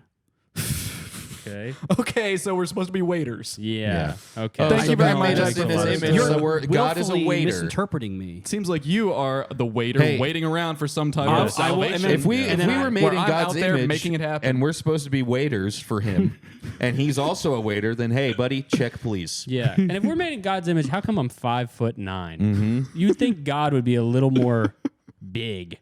Okay. Okay, so we're supposed to be waiters. Yeah. Okay. Thank you very God much. made us in his image. You're So God is a willfully waiter. misinterpreting me. It seems like you are the waiter Hey. waiting around for some type I of will- salvation. If we were made Where in I'm God's out there image, making it happen. and we're supposed to be waiters for him, and he's also a waiter, then hey, buddy, check please. Yeah. And if we're made in God's image, how come I'm 5'9"? Mm-hmm. You'd think God would be a little more big.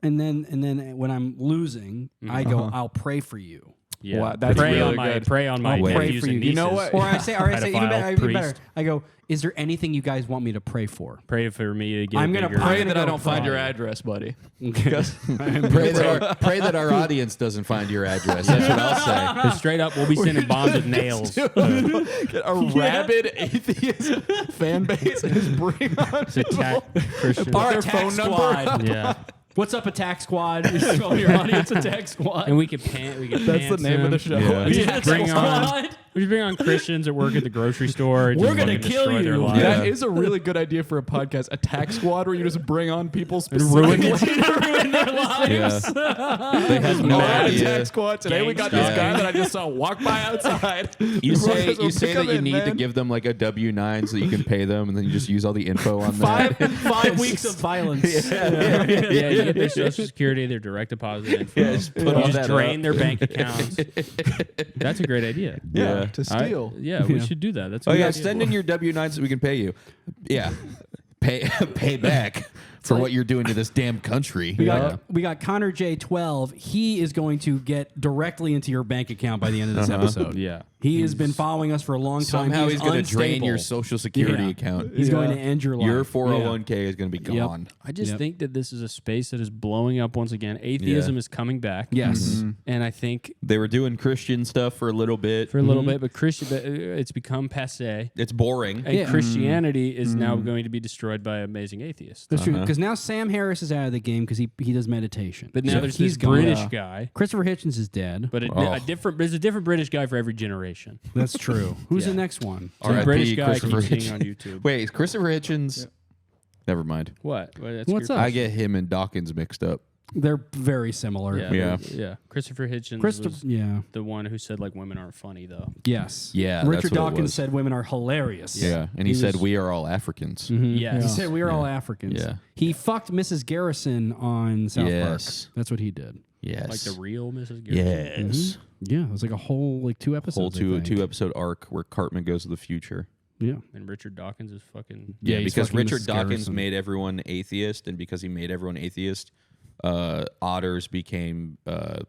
And then when I'm losing, I go, I'll pray for you. Yeah. Wow, that's pray really on my good. pray on my wait. Pray for confusing you. nieces. You know what? Or I say even Pedophile, better, even better. priest. I go, is there anything you guys want me to pray for? Pray for me to get I'm gonna bigger. pray Pray that I go don't find your pray. address, buddy. Pray that our audience doesn't find your address. That's what I'll say. Just straight up, we'll be sending bombs with nails. Get a rabid atheist fan base and just bring on To attack Christians. Our their attack phone number. squad. Yeah. What's up, attack squad? Just call your audience attack squad. And we could pan. We could That's the pants name of the them. show. Yeah. We Yeah, just bring squad. on. We just bring on Christians that work at the grocery store. And We're just gonna fucking kill destroy their you. lives. Yeah. That is a really good idea for a podcast. Attack Squad, where you just bring on people ruin specifically. ruin their lives. Yeah. They have no All right, idea. Attack Squad. Today we got this Gangsta. guy that I just saw walk by outside. You say Pick that him you in, need to man. give them like a W-9 so that you can pay them, and then you just use all the info on that. 5 weeks of violence. Yeah, you get their social security, their direct deposit info. Yeah, just put you all just that drain up. their bank accounts. That's a great idea. Yeah. to steal. Yeah, we should do that. That's a Oh good yeah, idea. send in your W-9 so we can pay you. Yeah, pay back for what you're doing to this damn country. We got Connor J12. He is going to get directly into your bank account by the end of this episode. Yeah. He has been following us for a long time. Somehow he's going to drain unstable. your Social Security Yeah. account. He's going to end your life. Your 401k is going to be Yep. gone. I just Yep. think that this is a space that is blowing up once again. Atheism is coming back. Yes. And I think They were doing Christian stuff for a little bit. for a little bit, but it's become passe. It's boring. And Yeah. Christianity is now going to be destroyed by Amazing Atheists. That's true. Because now Sam Harris is out of the game because he does meditation. But now So there's he's this British gone. guy. Christopher Hitchens is dead. But there's a different British guy for every generation. That's true. Who's Yeah. the next one? Some R.I.P. British guy I keep Christopher seeing on YouTube. Wait, is Christopher Hitchens? Never mind. What? That's What's up? I get him and Dawkins mixed up. They're very similar. Yeah. Christopher Hitchens was Yeah. the one who said like women aren't funny though. Yes. Yeah, that's Richard what it Dawkins was. said women are hilarious. Yeah, and he He said was- we are all Africans. Yes. He said we are all Africans. Yeah. He fucked Mrs. Garrison on South Yes. Park. That's what he did. Yes. Like the real Mrs. Garrison. Yes. Yeah, it was like a whole 2 episodes. Whole I think. two episode arc where Cartman goes to the future. Yeah. And Richard Dawkins is fucking. Yeah, he's because fucking Richard Mrs. Dawkins Garrison. made everyone atheist, and because he made everyone atheist, otters became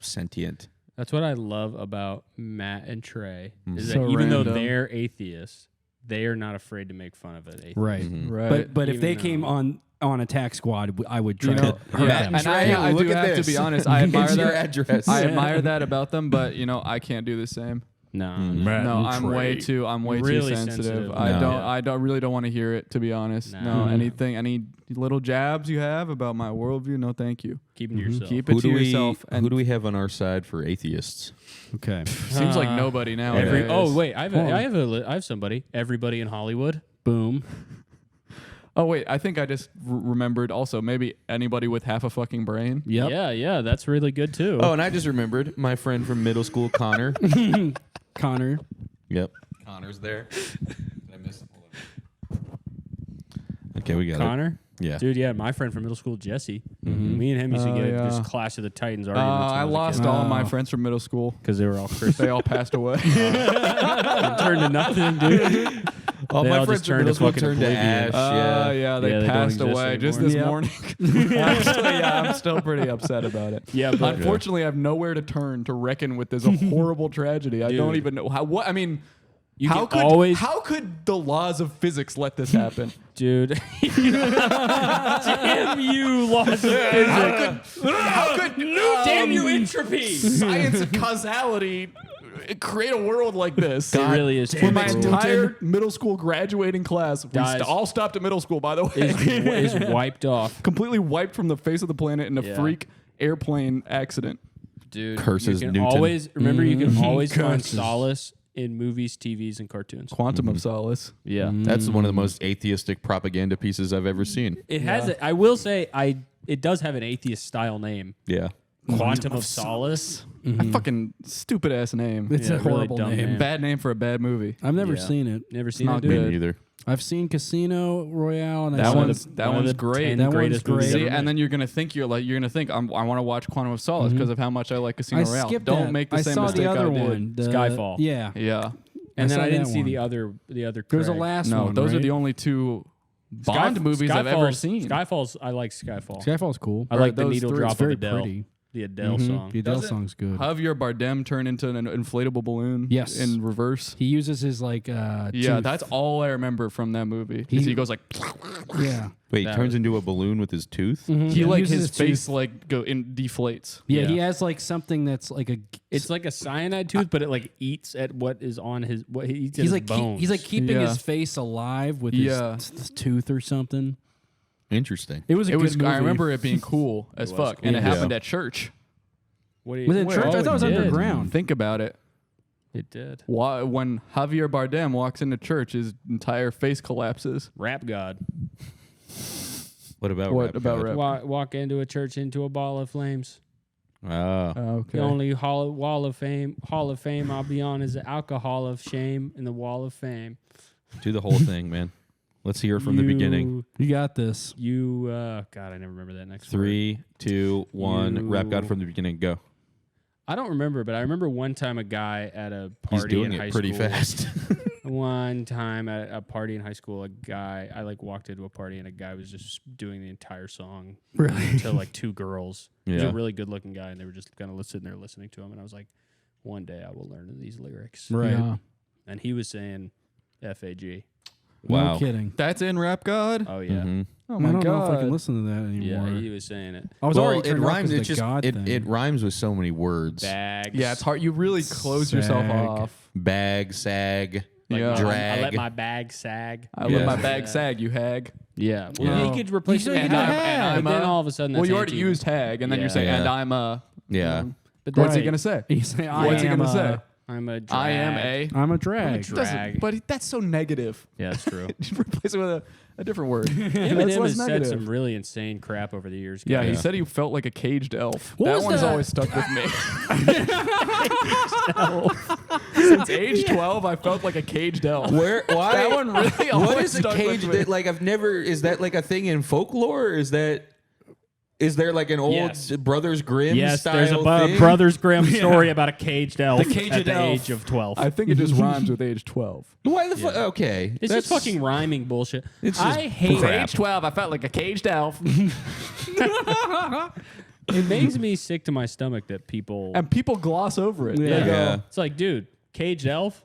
sentient. That's what I love about Matt and Trey is that So even though random. they're atheists, they are not afraid to make fun of it. Atheist. Right. Right. But if they Even came though- on Attack Squad, I would try You know, to hurt Matt them. and and Trey, I look do at have this. to be honest. I admire Here's your that. address. I admire that about them, but I can't do the same. No. No, I'm way too Really too sensitive. sensitive. No. I really don't want to hear it, to be honest. No. No, any little jabs you have about my worldview, no, thank you. Keep them to yourself. Keep it to yourself. Who do we have on our side for atheists? Okay. Seems like nobody now. Wait, I have somebody. Everybody in Hollywood. Boom. Oh wait, I think I just remembered. Also, maybe anybody with half a fucking brain. Yep. Yeah, that's really good too. Oh, and I just remembered my friend from middle school, Connor. Connor. Yep. Connor's there. I missed Okay, we got Connor? it. Yeah. Dude, yeah, my friend from middle school, Jesse. Me and him used to get yeah. this Clash of the Titans arguments. I lost all my friends from middle school. because they were all Christian. They all passed away. It turned to nothing, dude. All They my all friends just from turned middle to school fucking turned to oblivion. ash. Yeah, they Yeah, they don't passed exist away just anymore. this Yep. morning. Actually, yeah, I'm still pretty upset about it. Yeah, but Unfortunately, I have nowhere to turn to reckon with this horrible tragedy. I don't Dude. even know how. What I mean, you how can could always, how could the laws of physics let this happen? dude. Damn you, laws of physics. How could Damn you, entropy. science and causality create a world like this? It really is. For my true. entire middle school graduating class, we Dies. all stopped at middle school, by the way. is wiped off, Completely wiped from the face of the planet in a Yeah. freak airplane accident. dude. Curses you can Newton. always remember. You can always find Curses. solace in movies, TVs, and cartoons. Quantum of Solace. Yeah. That's one of the most atheistic propaganda pieces I've ever seen. It has it. I will say it does have an atheist style name. Yeah. Quantum of Solace. A fucking stupid ass name. It's Yeah, a really horrible dumb name. name. Bad name for a bad movie. I've never Yeah. seen it. Never seen not it, good. dude. Me neither. I've seen Casino Royale, and That I one's One of one's the great. 10 That one's greatest movies great. ever See, made. and then you're gonna think I want to watch Quantum of Solace because of how much I like Casino I Royale. skipped Don't that. make the I same saw mistake the other I did. one, the- Skyfall. Yeah, Yeah. And then saw I didn't that see one. the other there was a Craig. last No, one. those are right? the only two Bond movies I've ever seen. Skyfall's I like Skyfall. Skyfall's cool. I like the those needle three. drop It's very of Adele. pretty. The Adele song. The Adele Doesn't song's good. Javier Bardem turn into an inflatable balloon. Yes. In reverse. He uses his like Yeah, tooth. that's all I remember from that movie. He- He goes like yeah. Wait, he That turns was- into a balloon with his tooth? he Yeah, like uses his his face tooth. like deflates. Yeah, he Yeah. has like something that's like a. It's like a cyanide tooth, but it like eats at what is on his what he eats at He's his like bones. he's like keeping Yeah. his face alive with Yeah. his tooth or something. Interesting. It was a It good was. movie. I remember it being cool as was fuck, cool. and it Yeah. happened at church. What do you, Was it where- church? I oh, thought it was did. underground. Think about it. It did. When Javier Bardem walks into church, his entire face collapses. Rap God. What about What rap about God? rap? Walk into a church into a ball of flames. Ah. Okay. The only Hall of Fame I'll be on is the alcohol of shame in the Wall of Fame. Do the whole thing, man. Let's hear from the beginning. You got this. God, I never remember that next word. 3, 2, 1. Rap God You- from the beginning. Go. I don't remember, but I remember one time a guy at a He's party doing in high it pretty school. fast. One time at a party in high school, I like walked into a party and a guy was just doing the entire song Really? to like two girls. He was Yeah. a really good looking guy, and they were just kind of sitting there listening to him. And I was like, one day I will learn these lyrics. Right. Yeah. And he was saying FAG. Wow. No kidding. That's in Rap God. Oh yeah, Mhm. Oh I my don't know if I god. can listen to that anymore. yeah, he was saying it. I was Well, already it turned off rhymes. 'cause It of the just God thing. it rhymes with so many words. Bags. Yeah, it's hard. You really close yourself Sag. off. Bag, sag. Like, Yeah. I Drag. let my bag sag. I Yeah. let my bag Yeah. sag. You hag. Yeah. Yeah. Well, he could replace You it said with you hag, could hag. but then all of a sudden, that's Well, you already anti- used hag, and then Yeah. you're saying, Yeah. and I'm a. Yeah. But What's he right. gonna say? He's saying, I What's he am gonna say? I'm a drag. I am a. I'm a drag. Drag. Doesn't- But that's so negative. Yeah, that's true. You replace it with a different word. That's Eminem less has said negative. some really insane crap over the years. Yeah, he Yeah. said he felt like a caged elf. What That was one's the- always stuck with me. Since age 12, I felt like a caged elf. Where? Why? That one really What always is a stuck with cage me. that like I've never? Is that like a thing in folklore? Or is there like an old Yes. Brothers Grimm Yes, style there's a thing? Brothers Grimm story about a caged elf The caged at the elf. age of 12. I think it just rhymes with age 12. Why the fuck? Okay, It's just fucking rhyming bullshit. It's just I hate crap. Age 12, I felt like a caged elf. it. Makes me sick to my stomach that people. And people gloss over it. Yeah. They go, Yeah. It's like, dude, caged elf.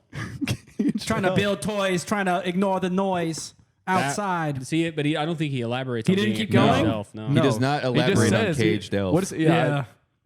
Trying to build toys, trying to ignore the noise outside. See it, but I don't think he elaborates. He on didn't being keep a caged going? elf. No, He does not He just elaborate on says caged elf. What, is, Yeah.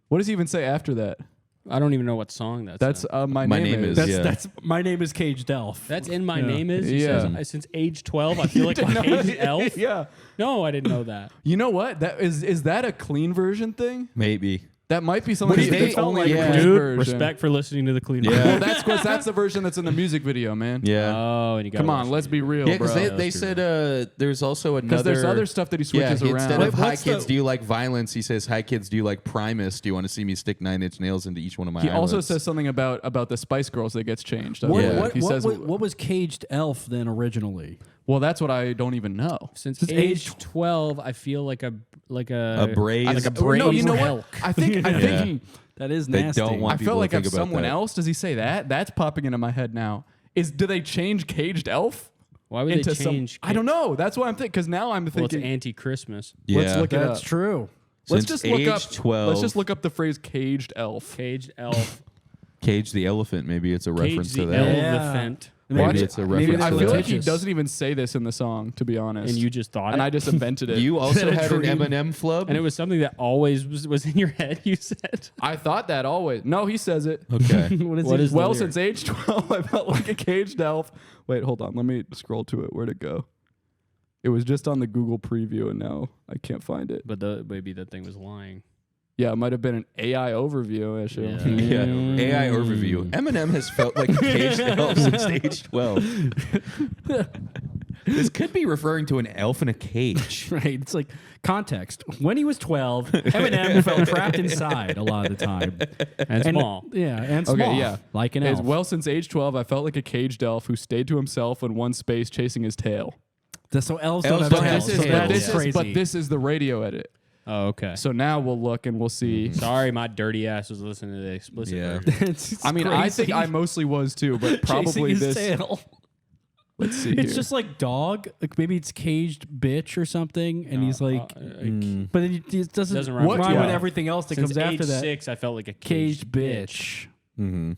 what does he even say after that? I don't even know what song that's. That's in. my My name name is. is- That's Yeah. my name is Caged Elf. That's in my Yeah. name is. He Yeah. says, since age 12, I feel like a didn't know caged that? elf. Yeah. No, I didn't know that. You know what? That is that a clean version thing? Maybe. That might be something What do you that's think? only Like, a yeah. clean Dude, version. respect for listening to the clean. Yeah. Well, that's 'cause that's the version that's in the music video, man. Yeah. Oh, and you got. Come on, let's be real, Yeah, bro. because they that's said there's also another. Because there's other stuff that he switches yeah, around. instead of hi What's kids, the- do you like violence? He says, hi kids, do you like Primus? Do you want to see me stick 9-inch nails into each one of my He also eyelids? says something about the Spice Girls that gets changed. I What, Yeah. believe. what, He what, says, what was Caged Elf then originally? well, that's what I don't even know. Since Since age age 12, I feel like a braised- like a Oh, braised no, you know elk. what? I think Yeah. That is They nasty. don't want I people feel to like think if about someone that. else does he say that? That's popping into my head now. Do they change Caged Elf Why would into they some? change? I don't know. That's what I'm thinking. Because now I'm Well, it's thinking. anti-Christmas. Yeah. Let's look it That's up. true. Let's Since just look age up. 12. Let's just look up the phrase Caged Elf. Caged elf. Cage the elephant. Maybe it's a reference Caged to the that. elephant. Maybe it's a reference I to feel that. like he doesn't even say this in the song, to be honest. And you just thought and it. I just invented it. You also that a had an dream? Eminem flub? And it was something that always was in your head, you said. I thought that always. No, he says it. Okay. What is the Well, lyric? since age 12, I felt like a caged elf. Wait, hold on. Let me scroll to it. Where'd it go? It was just on the Google preview, and now I can't find it. But maybe that thing was lying. Yeah, it might have been an AI overview issue. Yeah. AI overview. Eminem has felt like a caged elf since age 12. This could be referring to an elf in a cage. Right. It's like context. When he was 12, Eminem felt trapped inside a lot of the time. And small. Yeah, and small. Okay, yeah. Like an As elf. well, since age 12, I felt like a caged elf who stayed to himself in one space chasing his tail. So elves Elves don't don't have have tails. tails. So that's crazy. But this is the radio edit. Oh, okay. So now we'll look and we'll see. Sorry, my dirty ass was listening to the explicit Yeah. version. It's I mean, I think crazy. I mostly was too, but Chasing probably his this. tail. Let's see. It's here. just like dog. Like maybe it's caged bitch or something, and he's like, but then it doesn't, Doesn't rhyme rhyme with with dog. everything else that Since comes after age that. 6, I felt like a Caged bitch. Mm-hmm.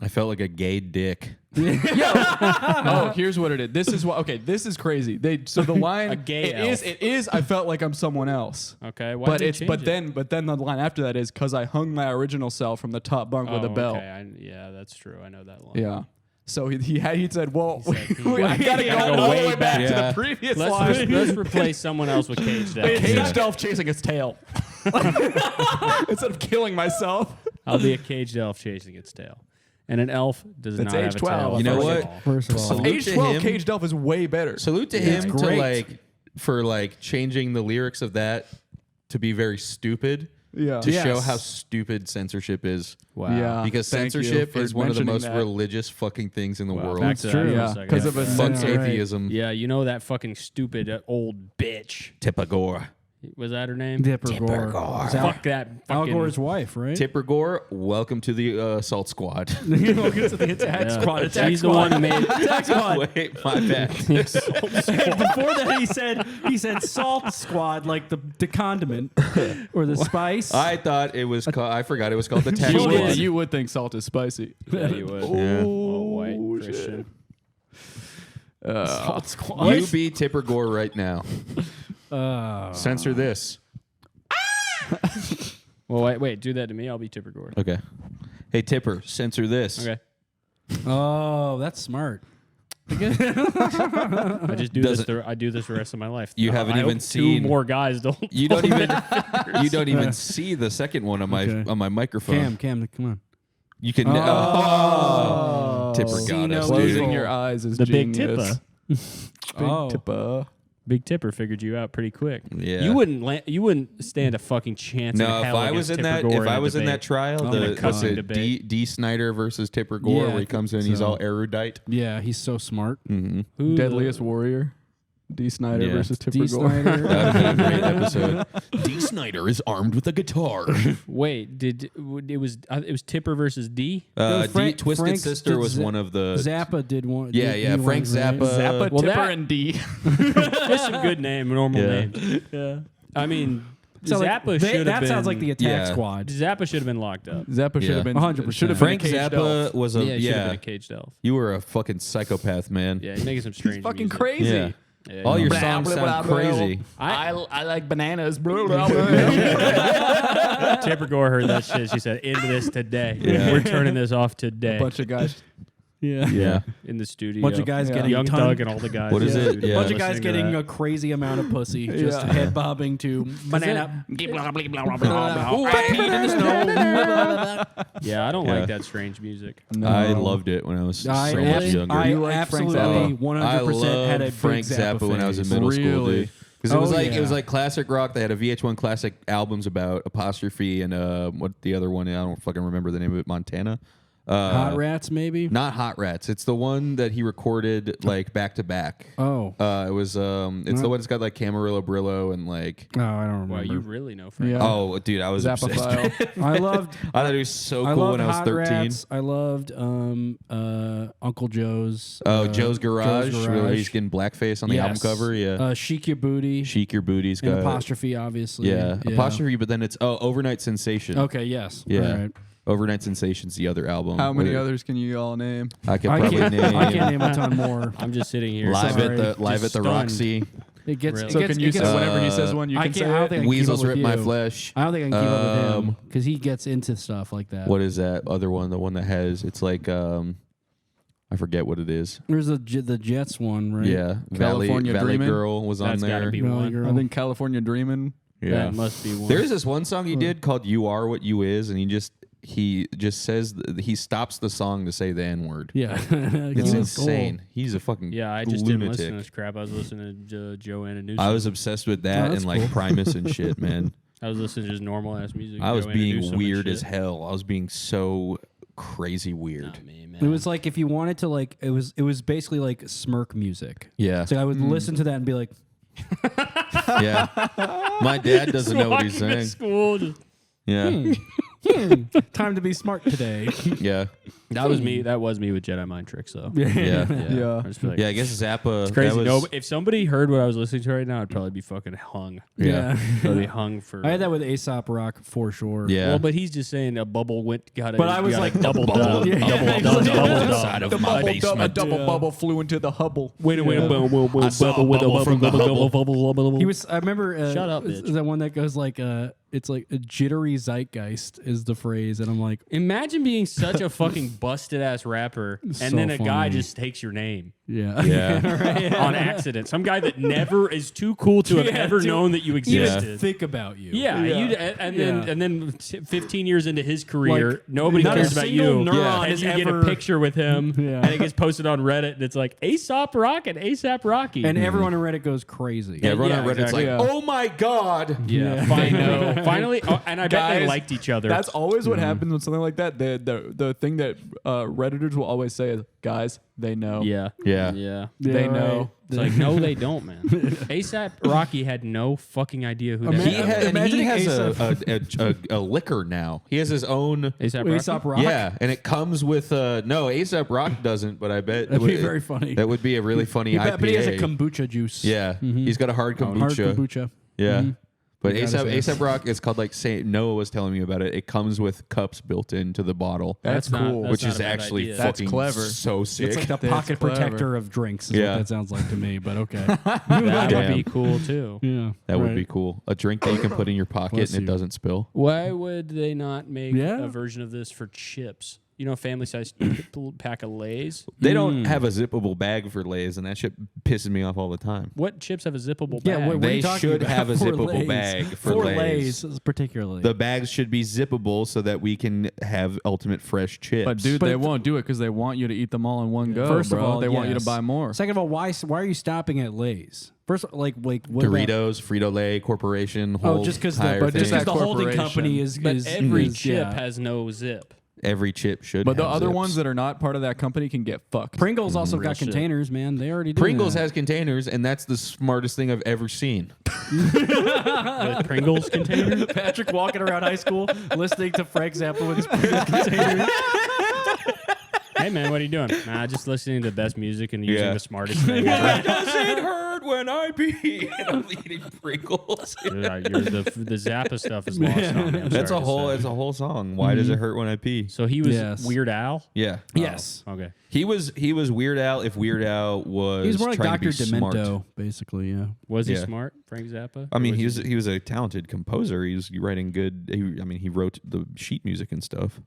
I felt like a gay dick. Oh, here's what it is. This is what. Okay, this is crazy. So the line A gay it elf. is. It is. I felt like I'm someone else. Okay, why But did it's they but change it? then the line after that is because I hung my original self from the top bunk with a belt. Okay, yeah, that's true. I know that line. Yeah. So he said, "Well, said he- I gotta he go gotta go all the way way back to back. the previous Let's, line." let's replace someone else with caged elf. Caged elf chasing his tail instead of killing myself. I'll be a caged elf chasing its tail. And an elf does That's not age have 12. a tail. You know first what? of all. First of all, Salute Age to 12 him. caged elf is way better. Salute to It's him great. for changing the lyrics of that to be very stupid. Yeah. To show Yes. how stupid censorship is. Wow. Yeah. Because Thank you censorship for is one of the mentioning most that. religious fucking things in the Wow, world. back to that true. for a Yeah, second. 'cause of a Fuck That's right. atheism. Yeah, you know that fucking stupid old bitch. Tipper Gore. Was that her name? Dipper Gore. Gore. Is Al, Fuck that Al fucking... Gore's wife, right? Tipper Gore, welcome to the assault squad. Welcome to the attack Yeah. squad. Attack She's the squad. one that made... Attack squad. Wait, my bad. Before that, he said salt squad, like the condiment or the spice. I thought it was called, I forgot it was called the tax You squad. would- You would think salt is spicy. Yeah, you would. Yeah. All white Christian. Salt squad. You be Tipper Gore right now. Censor this. Well, wait, do that to me. I'll be Tipper Gore. Okay. Hey, Tipper, censor this. Okay. Oh, that's smart. I just do Doesn't- this. I do this the rest of my life. You haven't I even hope seen- two more guys don't. You don't even you don't even see the second one on my Okay. on my microphone. Cam, come on. You can Tipper See got no us, evil. dude. Closing your eyes is The big genius. Big Oh. tipper. Big Tipper figured you out pretty quick. Yeah. You wouldn't stand a fucking chance. in No, if hell I was against in Tipper that Gore if in I a was in debate. that trial, Oh, the my was God. it Debate. D Snyder versus Tipper Gore, Yeah, where he comes in and he's so. all erudite. Yeah, he's so smart. Mm-hmm. Who Deadliest Warrior. D. Snyder Yeah. versus Tipper D. Gore. Snyder. That would have been a great episode. D Snyder is armed with a guitar. Wait, it was Tipper versus D? No, Frank- Twisted Frank's Sister did was one of the. Zappa did one. Yeah, did- yeah, he Frank won, right? Zappa. Zappa, Well, Tipper, that- and D. Just some good normal Yeah. names. Yeah. I mean, So, like, Zappa should have that been. sounds like the attack Yeah. squad. Zappa should have been locked up. Zappa should Yeah. have been 100%. should have been Frank a caged Zappa elf. was a Yeah, he should have yeah. been a caged elf. You were a fucking psychopath, man. Yeah, he's making some strange. Fucking music. crazy. Yeah. Yeah, All your know. songs sound crazy. I like bananas. Tipper Gore heard that shit. She said, "Into this today. Yeah. We're turning this off today." Bunch of guys. Yeah. Yeah. in the studio. Bunch of guys Yeah. getting Young ton- Doug and all the guys. What in is the it? studio Yeah. Bunch of guys listening to getting that. a crazy amount of pussy, just Yeah. head bobbing to banana. Yeah, I don't Yeah. like that strange music. No. I loved it when I was so much younger. I You liked Frank absolutely Zappa? 100% had a big Frank Zappa when I was in phase. middle school, Really? dude. Because it was Oh, like yeah. it was like classic rock. They had a VH1 classic albums about apostrophe and what the other one? I don't fucking remember the name of it. Montana. Hot Rats, maybe? Not Hot Rats. It's the one that he recorded like back to back. Oh. It was it's the one that's got like Camarillo Brillo and like No, I don't remember. Wow, you really know Frank. Yeah. oh dude, I was Zappa obsessed. file. I loved I thought it was so I cool loved when I was Hot 13. Rats. I loved Uncle Joe's. Oh, Joe's Garage, where Garage. he's getting blackface on the album Yes. cover. Yeah, Chic Your Booty. Chic Your Booty's An got apostrophe, obviously. Yeah, apostrophe, but then it's Overnight Sensation. Okay, yes. Yeah. All right. Overnight Sensation's the other album. How many Where- others can you all name? I could I probably can't, name. I can't name a ton more. I'm just sitting here. Live Sorry. at the Just stunned. Roxy. It gets. Really? It So gets, can you it gets say whenever he says one, you I can can't. say I don't it? think I can Weasels keep up Rip with My you. Flesh. I don't think I can keep up with him Um, because he gets into stuff like that. What is that other one? The one that has it's like I forget what it is. There's the Jets one, right? Yeah, California Valley Dreamin'? Girl was on That's there. gotta be Valley one. Girl. I think California Dreamin'. Yeah. That must be one. There's this one song he did called "You Are What You Is," and he just says he stops the song to say the N-word. Yeah. It's insane. He's a fucking I just lunatic. didn't listen to this crap. I was listening to Joanna Newsom. I was obsessed with that and like Primus and shit, man. I was listening to just normal ass music. I was Joanna Newsom being and weird shit. as hell. I was being so crazy weird. Not me, man. It was like if you wanted to like it was basically like smirk music. Yeah. So I would listen to that and be like, Yeah. My dad doesn't know what he's Walking to saying. school, just- Yeah. time to be smart today. Yeah. that was me. That was me with Jedi Mind Tricks, though. Yeah. Yeah. I just feel like, Yeah, I guess Zappa. it's crazy. that was- No, but if somebody heard what I was listening to right now, I'd probably be fucking hung. Yeah. I'd be hung for. I had that with Aesop Rock for sure. Yeah. Well, but he's just saying a bubble got it. But I was like, double bubble. dub, Yeah. double Yeah. dub, double dub. Inside of my basement. A double bubble flew into the Hubble. Wait, I saw a bubble from the Hubble. He was. I remember. Shut up, is bitch. that one that goes like, it's like a jittery zeitgeist is the phrase, and I'm like, Imagine being such a fucking busted ass rapper, and So then a guy funny. just takes your name yeah, Yeah. on accident. Some guy that never is too cool to have Yeah, ever dude. known that you Even existed. think about you. Yeah, Yeah. and then 15 years into his career, Like, nobody not a cares about single you. neuron And has you get ever- a picture with him, Yeah. and it gets posted on Reddit, and it's like Aesop Rock and ASAP Rocky. And everyone on Reddit goes crazy. Yeah, everyone Yeah, on Reddit's exactly. like, Yeah. oh my God. yeah, finally, and I bet they Guys, liked each other. That's always what happens with something like that. The thing that Redditors will always say is, guys, they know. yeah, Yeah. yeah. They Yeah, know. right. It's like, no, they don't, man. ASAP Rocky had no fucking idea who that He, was. and he Imagining has a liquor now. He has his own. ASAP Rocky? Aesop Rock. Yeah, and it comes with no ASAP Rock doesn't, but I bet That'd be very funny. That would be a really funny He- IPA. but he has a kombucha juice. Yeah, he's got a hard kombucha. Hard kombucha. Yeah. But He got ASAP, his ass. ASAP Rock, it's called like Noah was telling me about it. It comes with cups built into the bottle, That's not- cool. that's which not is a bad actually idea. That's fucking clever. so sick. It's like the That's pocket clever. protector of drinks is Yeah. what that sounds like to me, but okay. That would Damn. be cool too. Yeah. that would right. be cool. A drink that you can put in your pocket Bless and it you. doesn't spill. Why would they not make Yeah. a version of this for chips? You know, a family-sized pack of Lay's. They don't have a zippable bag for Lay's, and that shit pisses me off all the time. What chips have a zippable Yeah, bag? what are They you talking should about? have a For zippable Lay's. bag for Lay's. particularly. The bags should be zippable so that we can have ultimate fresh chips. But dude, But they if- won't do it because they want you to eat them all in one go. First bro. of all, they want you to yes. buy more. Second of all, why are you stopping at Lay's? First, like what about- Doritos, Frito-Lay Corporation. Whole just because entire but just thing. that the holding corporation. company is But is every is, chip yeah. has no zip. Every chip should. But the have other zips. othat are not part of that company can get fucked. Pringles also Real got shit. containers, man. They already do Pringles that. has containers, and that's the smartest thing I've ever seen. The Pringles container. Patrick walking around high school listening to Frank Zappa with his Pringles containers. Hey man, what are you doing? Nah, just listening to the best music and using Yeah. the smartest thing ever. doesn't hurt when I pee. And I'm eating Pringles. Dude, the Zappa stuff is lost on me. I'm That's sorry a to whole. say. It's a whole song. Why does it hurt when I pee? So he was Yes. Weird Al. Yeah. Yes. Oh, okay. He was Weird Al. If Weird Al was He's more like trying Dr. to be smart. Demento, basically, yeah. Was he Yeah. smart, Frank Zappa? I mean, Or he was a talented composer. He was writing good. He wrote the sheet music and stuff.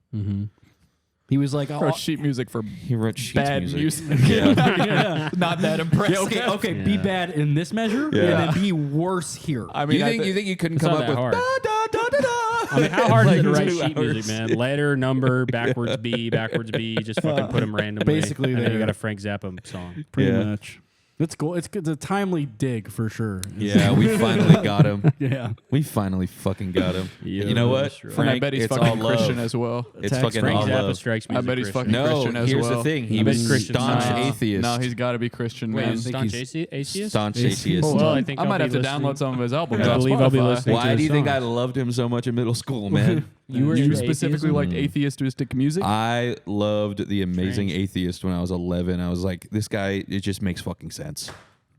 He was like, Or sheet music for He wrote sheet bad music. music. yeah. Not that impressive. Yeah, okay, be Yeah. bad in this measure, Yeah. and then be worse here. I mean, You think you couldn't It's come not up that with hard. da, da, da, da. I mean, how hard is it to Like write 2 sheet hours. music, man? Letter, number, backwards B, just fucking put them randomly. Basically, and then you there. got a Frank Zappa song. Pretty Yeah. much. It's cool. It's a timely dig for sure. Yeah, we finally got him. Yeah. We finally fucking got him. Yeah, You know what, that's right. And I Frank? bet he's It's all fucking love. Christian as well. It's Text fucking Frank all Zappa love. strikes me I as bet a he's Christian. fucking No, Christian as here's well. the thing. I He bet was Christian staunch Science. atheist. No, he's got to be Christian, Wait, man. is think staunch he's- atheist? staunch Atheist. atheist. Hold Well, on. I think I I'll might be have to listening- download some of his albums. I on believe I'll be Spotify. listening. Why do you think I songs. loved him so much in middle school, man? You were You into specifically atheism? liked atheistic music? I loved The Amazing Strange. Atheist when I was 11. I was like, this guy, it just makes fucking sense.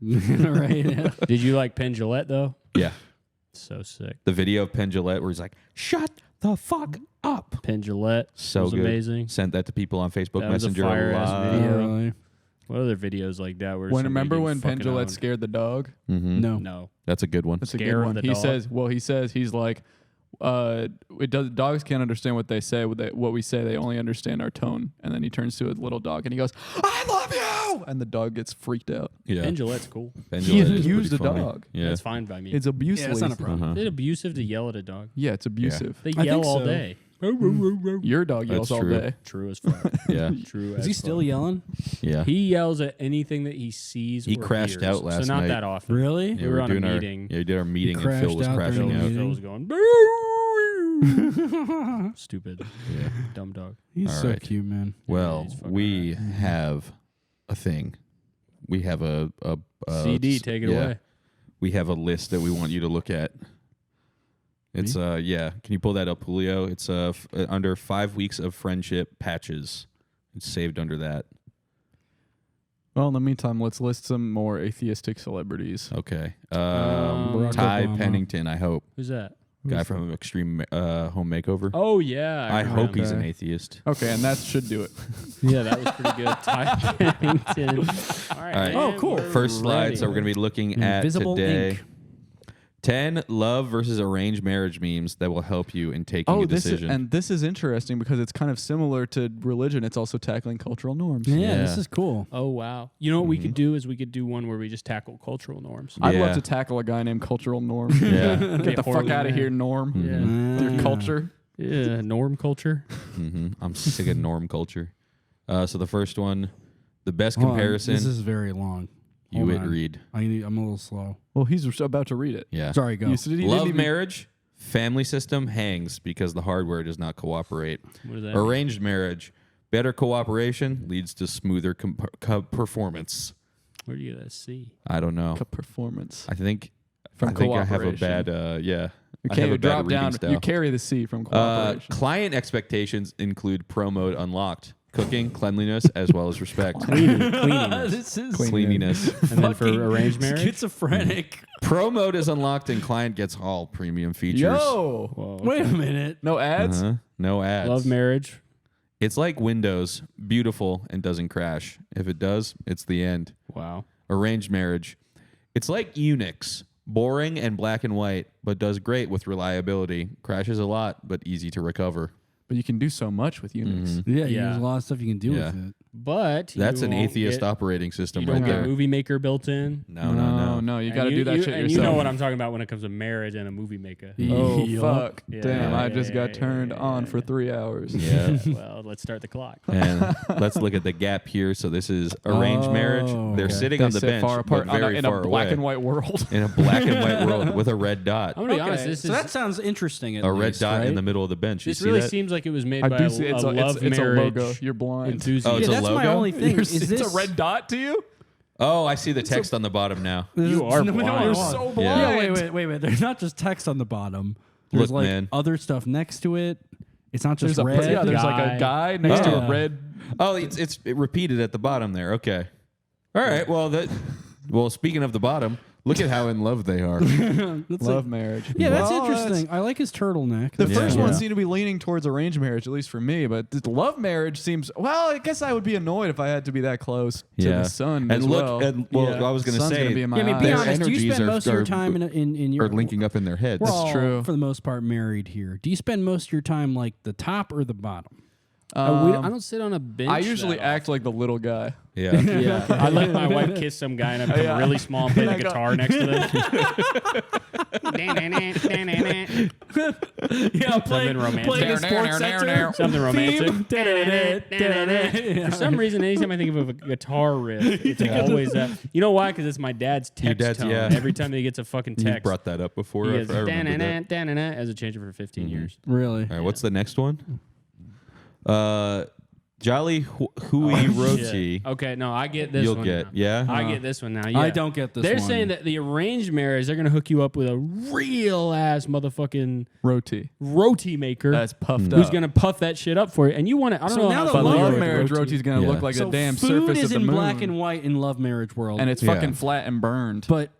Right. Yeah. Did you like Penn Jillette though? Yeah. So sick. The video of Penn Jillette where he's like, shut the fuck up. Penn Jillette So was good. amazing. Sent that to people on Facebook That was a Messenger fire-ass a lot. video. Really? What other videos like that? Where Remember somebody when getting Penn fucking Jillette owned? scared the dog? Mhm. No. No. That's a good one. That's a Scare good of one. the He dog? says he's like, dogs can't understand what they say. What we say, they only understand our tone. And then he turns to a little dog and he goes, "I love you." no, and the dog gets freaked out. Yeah. And Gillette's cool. And He Gillette is abused pretty a funny. dog. Yeah. That's fine by me. It's abusive. Yeah, it's not a problem. Is it abusive to yell at a dog? Yeah, it's abusive. They I yell think all so. day. Your dog yells That's all true. day. True as fuck. Yeah. True. Is as he fuck. still yelling? Yeah. He yells at anything that he sees. He or crashed hears. out last so not night. that often. Really? Yeah, we were on a doing meeting. we did our meeting, and Phil crashed was out crashing during the out. meeting. Phil was going. Boo! Stupid. Yeah. Dumb dog. He's All so right. cute, man. Well, he's fucking we have a thing. We have a CD, take it away. We have a list that we want you to look at. It's Can you pull that up, Julio? It's under 5 weeks of friendship patches. It's saved under that. Well, in the meantime, let's list some more atheistic celebrities. Okay. Barack Ty Obama. Pennington, I hope. Who's that? Guy from Extreme Home Makeover. Oh yeah. I remember hope him. he's an atheist. Okay, and that should do it. Yeah, that was pretty good. Ty Pennington. All right. All right. Oh, cool. we're First slide, ready. so we're going to be looking at Invisible today. ink. 10 love versus arranged marriage memes that will help you in taking a decision. This is interesting because it's kind of similar to religion. It's also tackling cultural norms. Yeah, this Yeah. is cool. Oh wow. You know what we could do is we could do one where we just tackle cultural norms. I'd Yeah. love to tackle a guy named Cultural Norm. Yeah. Get the fuck horribly out of mad. here, Norm. Yeah. Your culture. Yeah. Norm culture. I'm sick of norm culture. So the first one, the best Hold on, comparison, This is very long. you Hold would on. read. I'm a little slow. Well, he's about to read it. Yeah. Sorry, go. You said he didn't Love even- marriage, family system hangs because the hardware does not cooperate. What does that mean? Arranged marriage, better cooperation leads to smoother performance. Where do you get that C? I don't know. Performance. I think From I think I have a cooperation. bad You I have can't a bad drop reading down. style. You carry the C from cooperation. Client expectations include pro mode unlocked, cooking, cleanliness, as well as respect. Cleanliness. This is Cleanliness. And then for fucking arranged marriage? schizophrenic. Pro mode is unlocked and client gets all premium features. Yo, Whoa, okay. Wait a minute. no ads. Uh-huh. No ads. Love marriage. It's like Windows, beautiful and doesn't crash. If it does, it's the end. Wow. Arranged marriage. It's like Unix, boring and black and white, but does great with reliability. Crashes a lot, but easy to recover. But you can do so much with Unix. Yeah, Yeah. there's a lot of stuff you can do Yeah. with it. But That's you an won't atheist get, operating system You right don't get there. Movie Maker built in. No. You And got to do that shit and yourself. you know what I'm talking about when it comes to marriage and a movie maker. Oh Yup. fuck! Yeah, Damn, I yeah, just got turned yeah, on yeah. for 3 hours. Yeah. Well, let's start the clock. And let's look at the gap here. So this is arranged marriage. They're okay. sitting They on the sit bench, far apart but very in far a black away. and white world. In a black and white world with a red dot. I'm gonna be honest. This so is that sounds interesting. At A red least, dot right? in the middle of the bench. You this see really that? seems like it was made I by do a, see a it's love a marriage logo. You're blind. enthusiast. Oh, it's Yeah, a that's my logo? only thing. Is it's this a red dot to you? Oh, I see the text on the bottom now. You are No, blind. no, You're no. so Yeah. blind. Yeah, wait. There's not just text on the bottom. There's Look, like man. other stuff next to it. It's not just There's red. there's like guy. a guy next to Yeah. a red. Oh, it's repeated at the bottom there. Okay. All right. Well, speaking of the bottom, look at how in love they are. That's Love like- marriage. yeah, that's Well, interesting. I like his turtleneck. The That's first cool. one seemed to be leaning towards arranged marriage, at least for me. But the love marriage seems. Well, I guess I would be annoyed if I had to be that close to the sun. And as look, well. I was going to Sun's say, gonna be in my Yeah, I mean, be their eyes. honest. Do you energies spend are- most of your are- time in your are linking up in their heads. We're That's all, true. for the most part, married here. Do you spend most of your time like the top or the bottom? I don't sit on a bench. I usually that act like the little guy. Yeah. often. Yeah, I let my wife kiss some guy and I become Yeah. really small and play the I got- guitar next to them. Yeah, Something romantic. the sports center. Something romantic. Theme. For some reason, anytime I think of a guitar riff, it's always that. You know why? Because it's my dad's text dad's- tone. yeah. Every time that he gets a fucking You text, brought that up before. he I goes remember that. da-na-na, as a changer for 15 years. Really? All right, what's the next one? Jolly Hui Roti. Shit. Okay, no, I get this You'll one. get, now. yeah? I get this one now. Yeah. I don't get this They're one. saying that the arranged marriage, they're going to hook you up with a real ass motherfucking Roti. roti maker That's puffed who's up. going to puff that shit up for you. And you want to, I don't So know now how the But love love with marriage roti. roti's gonna Yeah. look like So a damn food surface is of the in moon, black and white in love marriage world, and it's Yeah. fucking flat and burned. but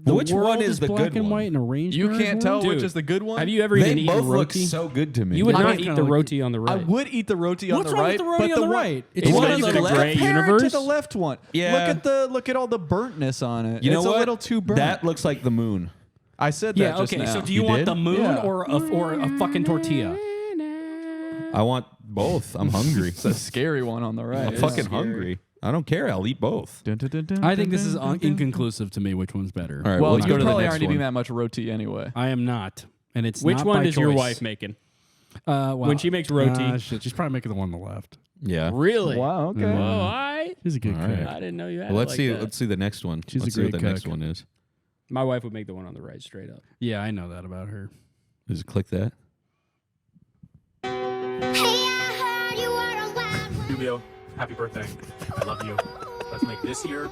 the Which one world is the black good and one? white and arranged. You marriage can't tell world? which Dude, is the good one. Have you ever They even both eaten look roti? so good to me. You would I not mean, eat kinda the like- roti on the I right. would eat the roti on What's the wrong right, with the roti but on the the one- right? It's The one one of on the the left? gray Compare it universe. to the left one. Yeah. Look at all the burntness on it. You know it's what? a little too burnt. That looks like the moon. I said Yeah. that just Okay. now. So do you, You want did? the moon Yeah. or a fucking tortilla? I want both. I'm hungry. It's a scary one on the right. I'm fucking hungry. I don't care. I'll eat both. I think this is inconclusive to me. Which one's better? All right, Well, let's you go to the probably next aren't eating one. that much roti anyway. I am not, and it's Which not one by is your choice. wife making? Well, When she makes roti? shit, she's probably making the one on the left. Yeah. Really? Wow. Okay. Whoa, all right. She's a good All cook. right. I didn't know you had Well, it let's like see. that. Let's see the next one. She's let's a see what great the next cook. one is. My wife would make the one on the right straight up. Yeah, I know that about her. Just click that. Julio, happy birthday. I love you. Let's make this year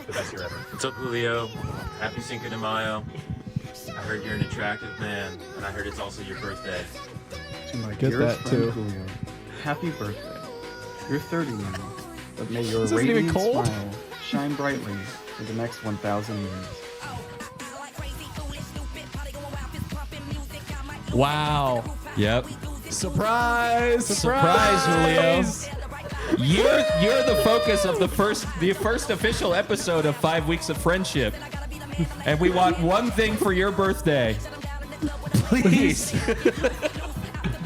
the best year ever. What's up, Julio? Happy Cinco de Mayo. I heard you're an attractive man, and I heard it's also your birthday. To my Get dearest that, friend too. Julio, happy birthday. You're 30 now, but may your This isn't even radiant cold. smile shine brightly for the next 1,000 years. Wow. Yep. Surprise! Surprise, Julio. You're the focus of the first official episode of 5 Weeks of Friendship. And we want one thing for your birthday. Please.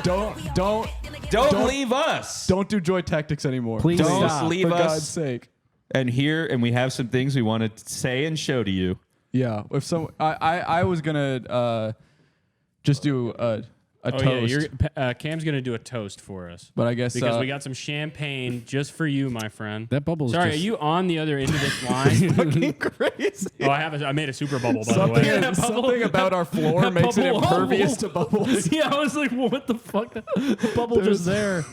Don't Don't leave us. don't do joy tactics anymore. Please Don't stop. leave For us. God's sake. And we have some things we want to say and show to you. Yeah. If some, I was gonna just do a Oh toast, yeah, Cam's gonna do a toast for us but I guess because we got some champagne just for you, my friend. That bubble's Sorry, just... are you on the other end of this line? fucking crazy. Oh, I made a super bubble by the way. Something about our floor makes it bubble. impervious to bubbles. Yeah, I was like, well, what the fuck? The bubble just there.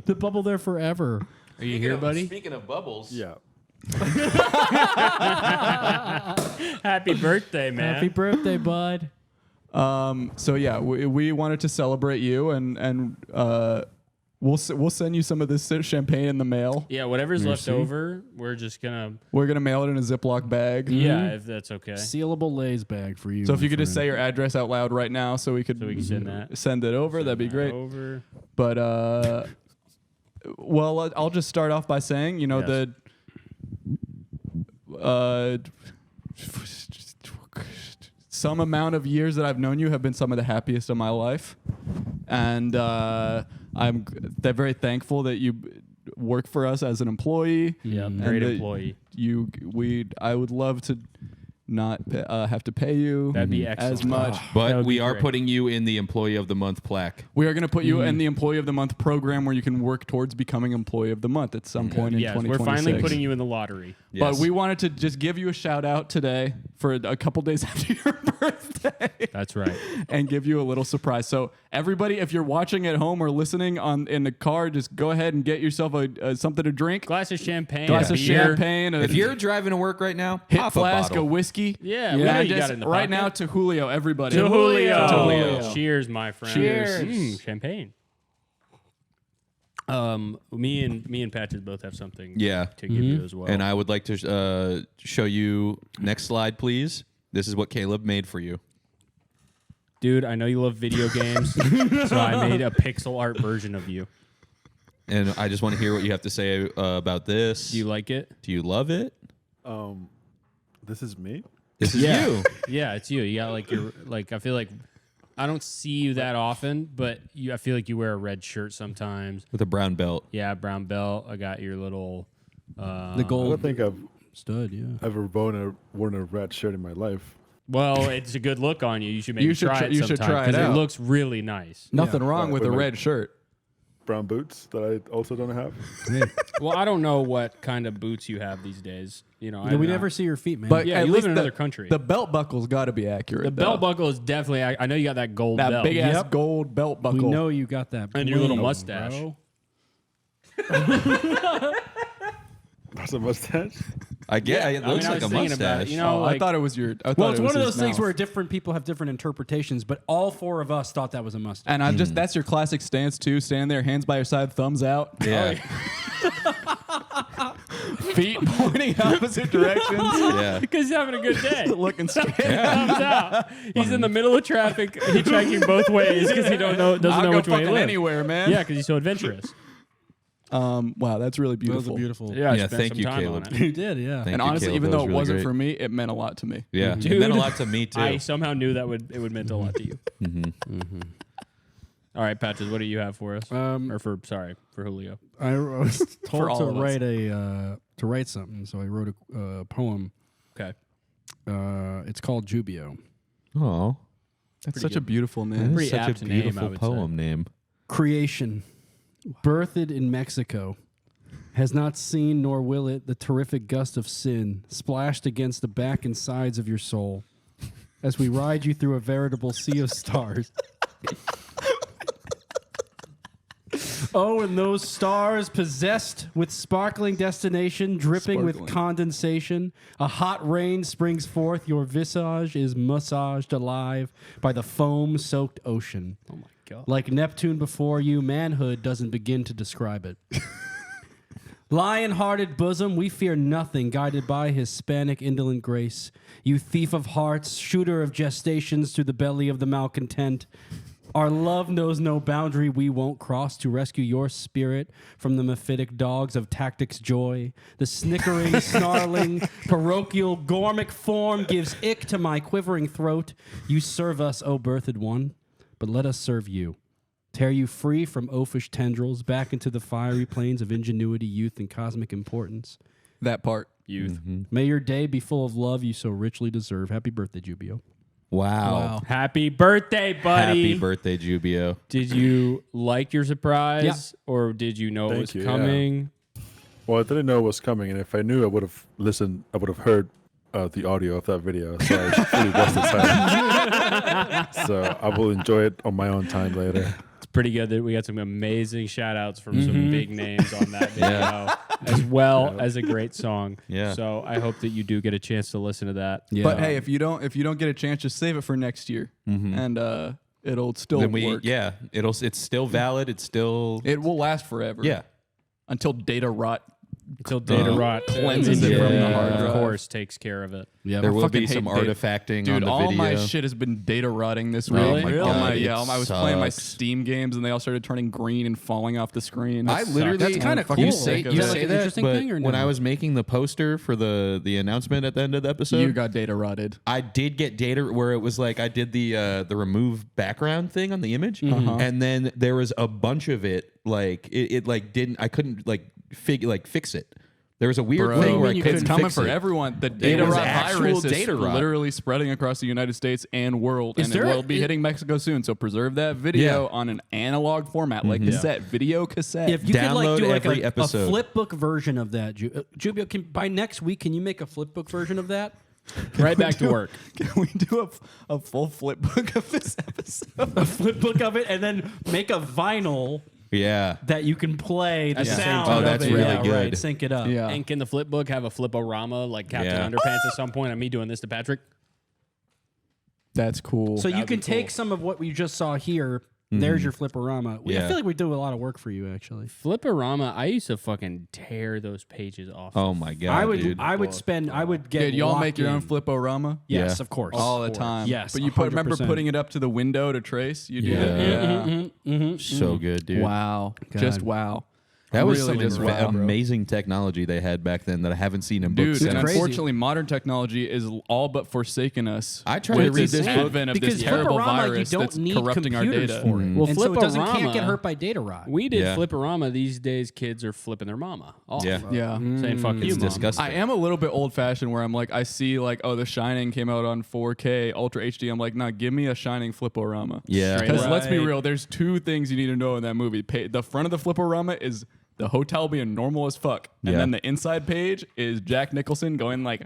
The bubble there forever. Are you here, buddy? Speaking of bubbles. Yeah. Happy birthday, man. Happy birthday, bud. So yeah, we wanted to celebrate you, and we'll send you some of this champagne in the mail. Yeah, whatever's left Merci. over, we're just gonna. We're gonna mail it in a Ziploc bag. Yeah, if that's okay. Sealable Lay's bag for you. So if my you could just friend. say your address out loud right now, so we could send that. send it over, that'd be That great. Over. But well, I'll just start off by saying, Yes. some amount of years that I've known you have been some of the happiest of my life, and I'm very thankful that you work for us as an employee. Yeah, and great that employee. I would love to not have to pay you That'd be excellent. as much. That But would we be are great. putting you in the Employee of the Month plaque. We are going to put you in the Employee of the Month program where you can work towards becoming Employee of the Month at some point in Yes, 2026. we're finally putting you in the lottery. But Yes. we wanted to just give you a shout out today for a couple days after your birthday That's right. and give you a little surprise. So everybody, if you're watching at home or listening in the car, just go ahead and get yourself something to drink. Glass of champagne. Glass a of beer. champagne. If you're driving to work right now, hit pop flask a bottle. of whiskey. Yeah, we know And you got just it in the right pocket. now to Julio, everybody. To Julio. To Julio. Cheers, my friend. Cheers. Champagne. Me and Patches both have something Yeah. to give you as well. And I would like to show you next slide, please. This is what Caleb made for you. Dude, I know you love video games, so I made a pixel art version of you. And I just want to hear what you have to say about this. Do you like it? Do you love it? This is me. This is you. Yeah, it's you. You got like your I feel like I don't see you that often, but I feel like you wear a red shirt sometimes. With a brown belt. Yeah, brown belt. I got your little the I don't gold think I've stud. Yeah. ever worn a red shirt in my life. Well, it's a good look on you. You should maybe You should try try- it you should sometime try it 'cause out. looks really nice. Nothing wrong with a With my- red shirt. Brown boots that I also don't have. Well, I don't know what kind of boots you have these days. You know, We never see your feet, man. But Yeah, at you live least in another country. The belt buckle's got to be accurate. The belt buckle is definitely. I know you got that gold that belt. big ass gold belt buckle. we know you got that. And your little bling, mustache. bro. That's a mustache. I get it. I Looks mean, I like a was thinking about it, mustache. you know, Oh, I like- thought it was your. I thought Well, it's it was one of his those things mouth. where different people have different interpretations, but all four of us thought that was a mustache. And I just that's your classic stance too. Standing there, hands by your side, thumbs out, Yeah. feet pointing opposite directions, Yeah. Because he's having a good day. looking straight. Thumbs out. He's in the middle of traffic, hitchhiking both ways because he doesn't I'll know go which way he fucking lives. anywhere, man. Yeah, because he's so adventurous. Wow, that's really That was beautiful. a beautiful. Yeah, I Yeah, spent thank some you, time Caleb. on it. You did, yeah. Thank And you, honestly, Caleb. even That though was it really wasn't great. for me, it meant a lot to me. Yeah. It Dude, meant a lot to me, too. I somehow knew that it would meant a lot to you. All right, Patches, what do you have for us? For Julio. I was For told all to of us. write a to write something, so I wrote a poem. Okay. It's called Julio. Oh, That's such a beautiful name. Pretty such a apt name, I beautiful would poem name. Creation, birthed in Mexico, has not seen nor will it the terrific gust of sin splashed against the back and sides of your soul as we ride you through a veritable sea of stars. Oh, and those stars possessed with sparkling destination, dripping with condensation. A hot rain springs forth. Your visage is massaged alive by the foam-soaked ocean. Oh my God. Like Neptune before you, manhood doesn't begin to describe it. Lion-hearted bosom, we fear nothing, guided by Hispanic indolent grace. You thief of hearts, shooter of gestations through the belly of the malcontent. Our love knows no boundary we won't cross to rescue your spirit from the mephitic dogs of tactics joy. The snickering, snarling, parochial, gormic form gives ick to my quivering throat. You serve us, O birthed one, but let us serve you. Tear you free from oafish tendrils back into the fiery plains of ingenuity, youth, and cosmic importance. That part. Youth. May your day be full of love you so richly deserve. Happy birthday, Julio. Wow. Happy birthday, buddy. Happy birthday, Julio. Did you like your surprise, or did you know it was coming? Well, I didn't know it was coming, and if I knew, I would have listened. I would have heard the audio of that video. So I fully wasted time. So I will enjoy it on my own time later. It's pretty good that we got some amazing shout outs from some big names on that video, as well as a great song. Yeah. So I hope that you do get a chance to listen to that. Yeah. But hey, if you don't get a chance, just save it for next year, and it'll still work. Yeah, it's still valid. It's still It will last forever. yeah. Until data rot. Until data rot cleanses it from the hard drive. Of course, takes care of it. Yeah, There will fucking be some hate data. artifacting Dude, on the all video. my shit has been data rotting this week. Really? my Really? God, I was playing my sucks. Steam games and they all started turning green and falling off the screen. I literally That's kinda you cool. say, Is you that say like an that, interesting but thing or when no? I was making the poster for the announcement at the end of the episode, you got data rotted. I did get data where it was like I did the remove background thing on the image, and then there was a bunch of it like it like didn't I couldn't like fix it. There was a weird Bro, thing where I it's couldn't coming fix for it. everyone. The data was rot actual virus is data rot. literally spreading across the United States and world, and it there will a- be hitting Mexico soon. So preserve that video Yeah. on an analog format, like cassette, video cassette. If you could like Download do like every a episode. flip book version of that, Julio, by next week, can you make a flip book version of that? Right back to work. Can we do a full flip book of this episode? A flip book of it, and then make a vinyl Yeah. that you can play the At the same sound time. Oh, that's of it. really Yeah, good. Right, sync it up. Yeah. And can the flip book have a flip-o-rama like Captain Yeah. Underpants at some point? And me doing this to Patrick? That's cool. So you That'd be can take cool. some of what we just saw here. There's your flipperama. I Yeah. feel like we do a lot of work for you, actually. Flip-o-rama, I used to fucking tear those pages off. Oh my god, I would, dude. I would spend, I would get. Dude, y'all locked make your own in. flip-o-rama? Yes, Yeah. of course. All the time. Yes, But you remember 100%. putting it up to the window to trace? You do Yeah. that? Yeah. so good, dude. Wow. God. Just wow. That was Really some just wow. amazing technology they had back then that I haven't seen in Dude, books and since. crazy. unfortunately, modern technology is all but forsaken us. I tried with to read this book advent of because this terrible flipperama, virus you don't that's need corrupting our computers data. for it. Well, and so it doesn't can't flipperama- get hurt by data rot. We did Yeah. flip-o-rama. These days, kids are flipping their mama off. Yeah. Yeah. Saying, fuck you, It's mom. disgusting. I am a little bit old fashioned where I'm like, I see like, oh, The Shining came out on 4K Ultra HD. I'm like, nah, give me a Shining flipporama. Yeah. Straight Because let's be Right. real, there's two things you need to know in that movie. The front of the flipporama is the hotel being normal as fuck. And Yeah. then the inside page is Jack Nicholson going like,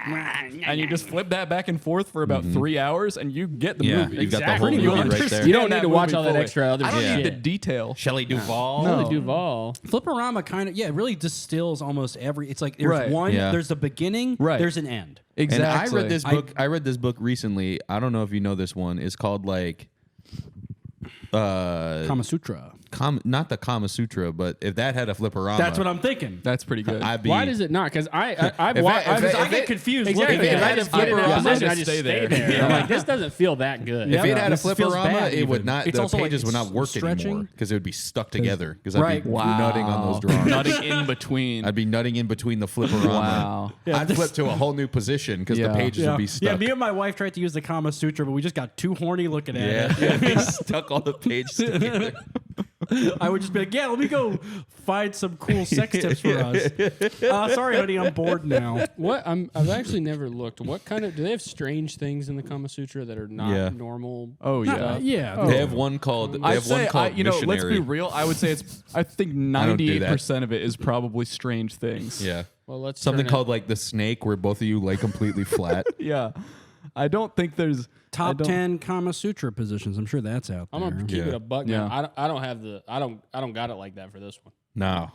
and you just flip that back and forth for about 3 hours and you get the Yeah, movie. you got the Exactly. whole movie You'll right understand there. You don't need that to watch movie all that fully. extra other I don't shit. need the detail. Shelley Duvall. Shelley Duvall. Flipperama kind of, yeah, it really distills almost every. It's like there's Right. one, Yeah. there's the beginning, Right. there's an end. Exactly. And I read this book. I read this book recently. I don't know if you know this one. It's called like, Kamasutra. not the Kamasutra, but if that had a flipperama, That's what I'm thinking. That's pretty good. I'd be. Why does it not? Because I've If watched. I- if I get confused. Exactly. looking If at I it. just flip I- around yeah, position, I I just just stay stay there. there. I'm like, this doesn't feel that good. If it had a this feels flipperama, bad it would even. not. It's The also like pages would not it's work stretching. anymore because it would be stuck together. Because I'd Right. be nutting on those drawings. Nutting in between. I'd be nutting in between the flipperama. Wow. I'd flip to a whole new position because the Yeah. pages would be Yeah, stuck. me and my wife tried to use the Kama Sutra, but we just got too horny looking at it. Yeah, we stuck all the pages together. I would just be like, yeah, let me go find some cool sex tips for us. Sorry, honey, I'm bored now. What? I've actually never looked. What kind of? Do they have strange things in the Kama Sutra that are not normal? Oh yeah, Yeah. They have one called. They have one called let's missionary. be real. I would say I think 98% of it is probably strange things. Yeah. Well, let's Something turn called like the snake, where both of you lay completely flat. Yeah. I don't think there's Top 10 Kama Sutra positions. I'm sure that's out there. I'm gonna keep it a buck. Yeah. Man. I don't have the. I don't got it like that for this one. No.